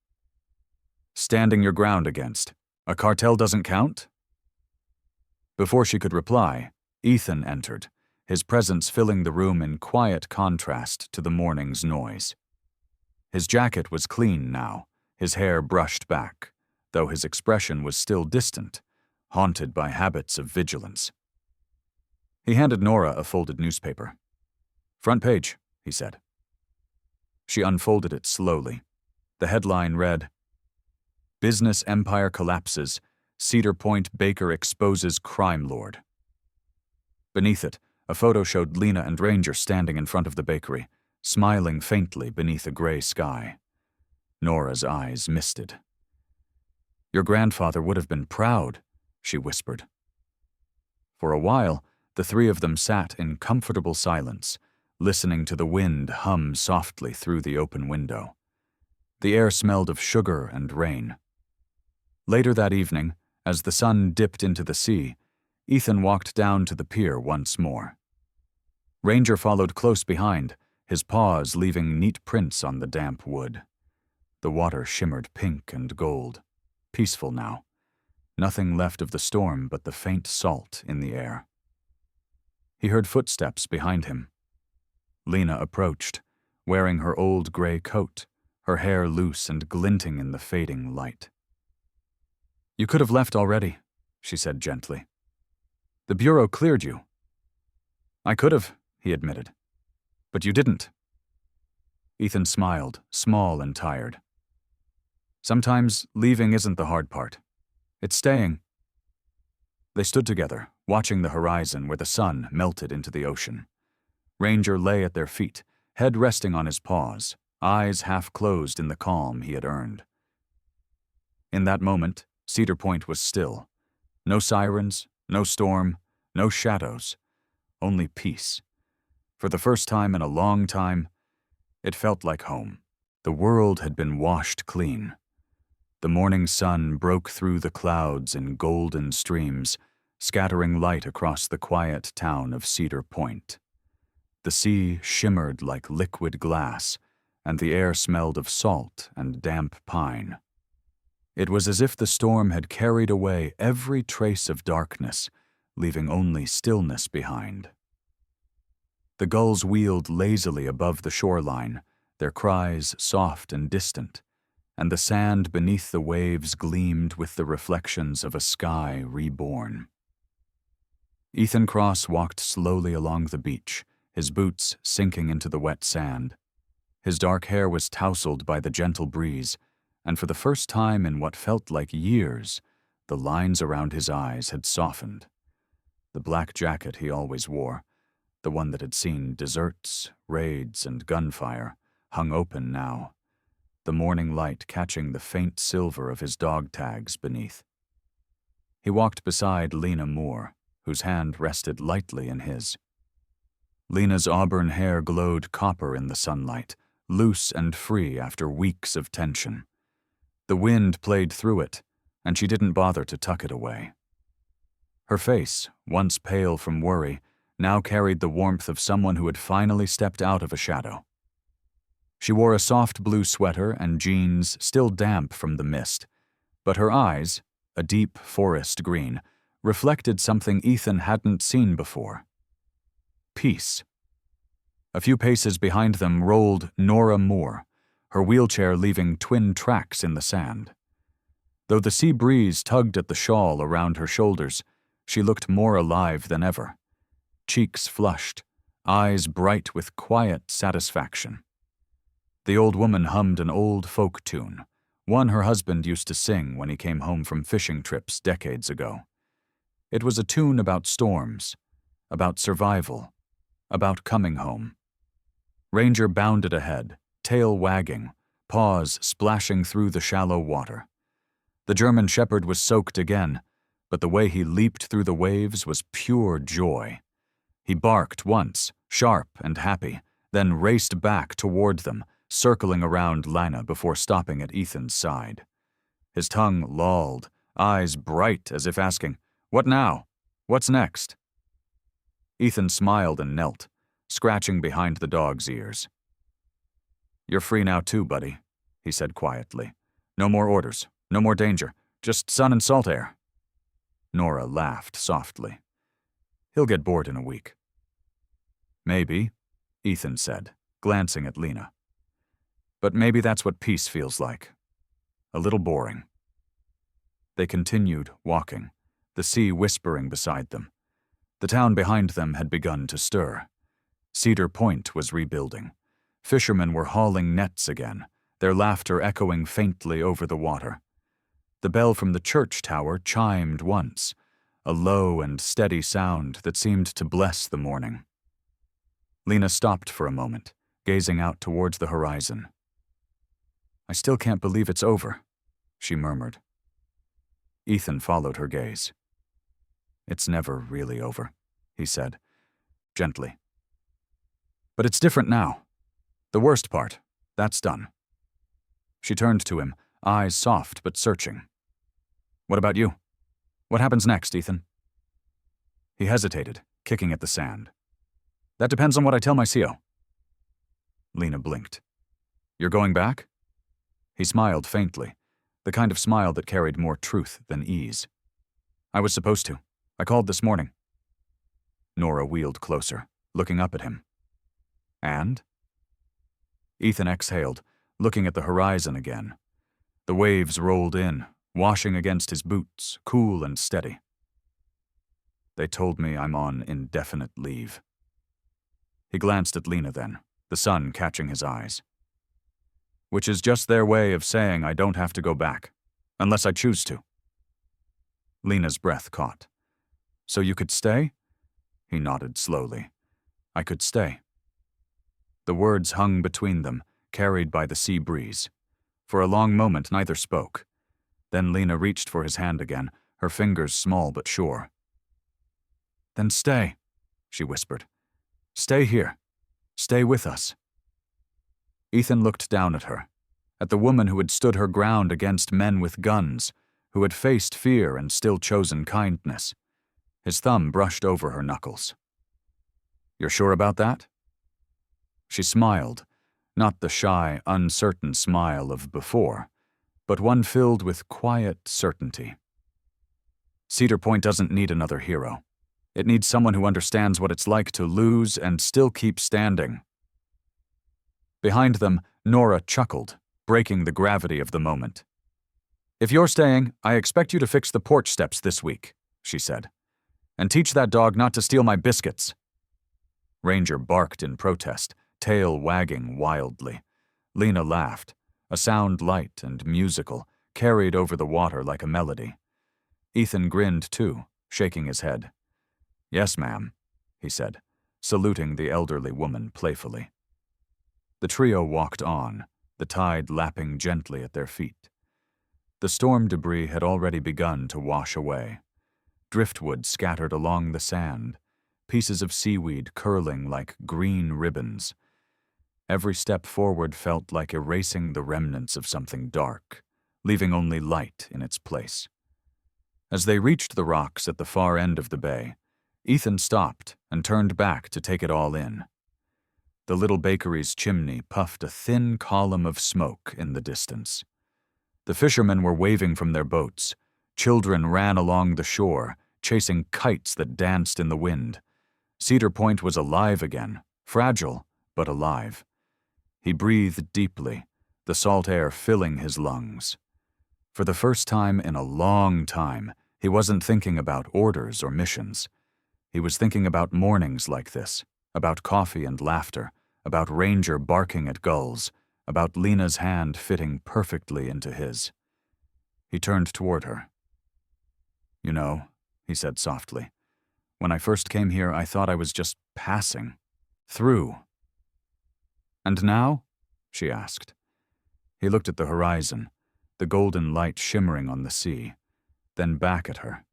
"Standing your ground against. A cartel doesn't count?" Before she could reply, Ethan entered, his presence filling the room in quiet contrast to the morning's noise. His jacket was clean now, his hair brushed back, though his expression was still distant, haunted by habits of vigilance. He handed Nora a folded newspaper. "Front page," he said. She unfolded it slowly. The headline read, "Business Empire Collapses, Cedar Point Baker Exposes Crime Lord." Beneath it, a photo showed Lena and Ranger standing in front of the bakery, smiling faintly beneath a gray sky. Nora's eyes misted. "Your grandfather would have been proud," she whispered. For a while, the three of them sat in comfortable silence, listening to the wind hum softly through the open window. The air smelled of sugar and rain. Later that evening, as the sun dipped into the sea, Ethan walked down to the pier once more. Ranger followed close behind, his paws leaving neat prints on the damp wood. The water shimmered pink and gold, peaceful now. Nothing left of the storm but the faint salt in the air. He heard footsteps behind him. Lena approached, wearing her old gray coat, her hair loose and glinting in the fading light. "You could have left already," she said gently. "The bureau cleared you." "I could have," he admitted. "But you didn't." Ethan smiled, small and tired. "Sometimes leaving isn't the hard part. It's staying." They stood together, watching the horizon where the sun melted into the ocean. Ranger lay at their feet, head resting on his paws, eyes half closed in the calm he had earned. In that moment, Cedar Point was still. No sirens, no storm, no shadows, only peace. For the first time in a long time, it felt like home. The world had been washed clean. The morning sun broke through the clouds in golden streams, scattering light across the quiet town of Cedar Point. The sea shimmered like liquid glass, and the air smelled of salt and damp pine. It was as if the storm had carried away every trace of darkness, leaving only stillness behind. The gulls wheeled lazily above the shoreline, their cries soft and distant, and the sand beneath the waves gleamed with the reflections of a sky reborn. Ethan Cross walked slowly along the beach, his boots sinking into the wet sand. His dark hair was tousled by the gentle breeze, and for the first time in what felt like years, the lines around his eyes had softened. The black jacket he always wore, the one that had seen deserts, raids, and gunfire, hung open now, the morning light catching the faint silver of his dog tags beneath. He walked beside Lena Moore, whose hand rested lightly in his. Lena's auburn hair glowed copper in the sunlight, loose and free after weeks of tension. The wind played through it, and she didn't bother to tuck it away. Her face, once pale from worry, now carried the warmth of someone who had finally stepped out of a shadow. She wore a soft blue sweater and jeans still damp from the mist, but her eyes, a deep forest green, reflected something Ethan hadn't seen before. Peace. A few paces behind them rolled Nora Moore, her wheelchair leaving twin tracks in the sand. Though the sea breeze tugged at the shawl around her shoulders, she looked more alive than ever. Cheeks flushed, eyes bright with quiet satisfaction. The old woman hummed an old folk tune, one her husband used to sing when he came home from fishing trips decades ago. It was a tune about storms, about survival, about coming home. Ranger bounded ahead, tail wagging, paws splashing through the shallow water. The German shepherd was soaked again, but the way he leaped through the waves was pure joy. He barked once, sharp and happy, then raced back toward them, circling around Lina before stopping at Ethan's side. His tongue lolled, eyes bright as if asking, "What now? What's next?" Ethan smiled and knelt, scratching behind the dog's ears. "You're free now too, buddy," he said quietly. "No more orders, no more danger, just sun and salt air." Nora laughed softly. "He'll get bored in a week." "Maybe," Ethan said, glancing at Lena. "But maybe that's what peace feels like. A little boring." They continued walking, the sea whispering beside them. The town behind them had begun to stir. Cedar Point was rebuilding. Fishermen were hauling nets again, their laughter echoing faintly over the water. The bell from the church tower chimed once, a low and steady sound that seemed to bless the morning. Lena stopped for a moment, gazing out towards the horizon. "I still can't believe it's over," she murmured. Ethan followed her gaze. "It's never really over," he said, gently. "But it's different now. The worst part, that's done." She turned to him, eyes soft but searching. "What about you? What happens next, Ethan?" He hesitated, kicking at the sand. "That depends on what I tell my CO." Lena blinked. "You're going back?" He smiled faintly, the kind of smile that carried more truth than ease. "I was supposed to. I called this morning." Nora wheeled closer, looking up at him. "And?" Ethan exhaled, looking at the horizon again. The waves rolled in, washing against his boots, cool and steady. "They told me I'm on indefinite leave." He glanced at Lena then, the sun catching his eyes. "Which is just their way of saying I don't have to go back, unless I choose to." Lena's breath caught. "So you could stay?" He nodded slowly. "I could stay." The words hung between them, carried by the sea breeze. For a long moment neither spoke. Then Lena reached for his hand again, her fingers small but sure. "Then stay," she whispered. "Stay here. Stay with us." Ethan looked down at her, at the woman who had stood her ground against men with guns, who had faced fear and still chosen kindness. His thumb brushed over her knuckles. "You're sure about that?" She smiled, not the shy, uncertain smile of before, but one filled with quiet certainty. "Cedar Point doesn't need another hero. It needs someone who understands what it's like to lose and still keep standing. Behind them, Nora chuckled, breaking the gravity of the moment. "If you're staying, I expect you to fix the porch steps this week," she said. "And teach that dog not to steal my biscuits." Ranger barked in protest, tail wagging wildly. Lena laughed, a sound light and musical, carried over the water like a melody. Ethan grinned too, shaking his head. "Yes, ma'am," he said, saluting the elderly woman playfully. The trio walked on, the tide lapping gently at their feet. The storm debris had already begun to wash away. Driftwood scattered along the sand, pieces of seaweed curling like green ribbons. Every step forward felt like erasing the remnants of something dark, leaving only light in its place. As they reached the rocks at the far end of the bay, Ethan stopped and turned back to take it all in. The little bakery's chimney puffed a thin column of smoke in the distance. The fishermen were waving from their boats. Children ran along the shore, chasing kites that danced in the wind. Cedar Point was alive again, fragile, but alive. He breathed deeply, the salt air filling his lungs. For the first time in a long time, he wasn't thinking about orders or missions. He was thinking about mornings like this, about coffee and laughter, about Ranger barking at gulls, about Lena's hand fitting perfectly into his. He turned toward her. "You know," he said softly, "when I first came here, I thought I was just passing. Through." "And now?" she asked. He looked at the horizon, the golden light shimmering on the sea, then back at her.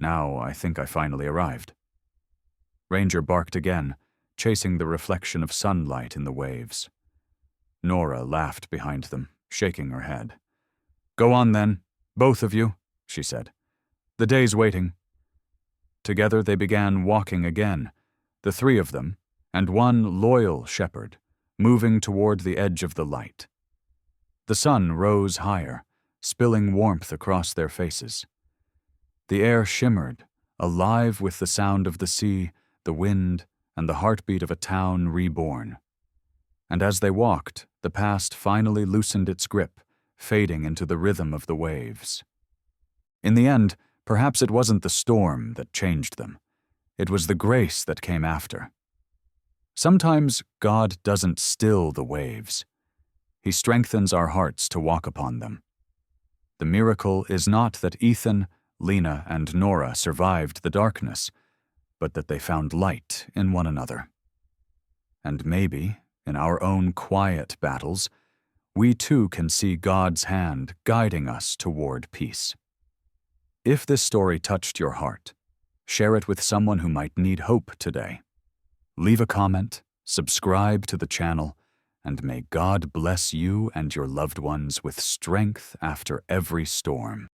"Now I think I finally arrived." Ranger barked again, chasing the reflection of sunlight in the waves. Nora laughed behind them, shaking her head. "Go on then, both of you," she said. "The day's waiting." Together they began walking again, the three of them, and one loyal shepherd, moving toward the edge of the light. The sun rose higher, spilling warmth across their faces. The air shimmered, alive with the sound of the sea, the wind, and the heartbeat of a town reborn. And as they walked, the past finally loosened its grip, fading into the rhythm of the waves. In the end, perhaps it wasn't the storm that changed them. It was the grace that came after. Sometimes God doesn't still the waves. He strengthens our hearts to walk upon them. The miracle is not that Ethan, Lena, and Nora survived the darkness, but that they found light in one another. And maybe, in our own quiet battles, we too can see God's hand guiding us toward peace. If this story touched your heart, share it with someone who might need hope today. Leave a comment, subscribe to the channel, and may God bless you and your loved ones with strength after every storm.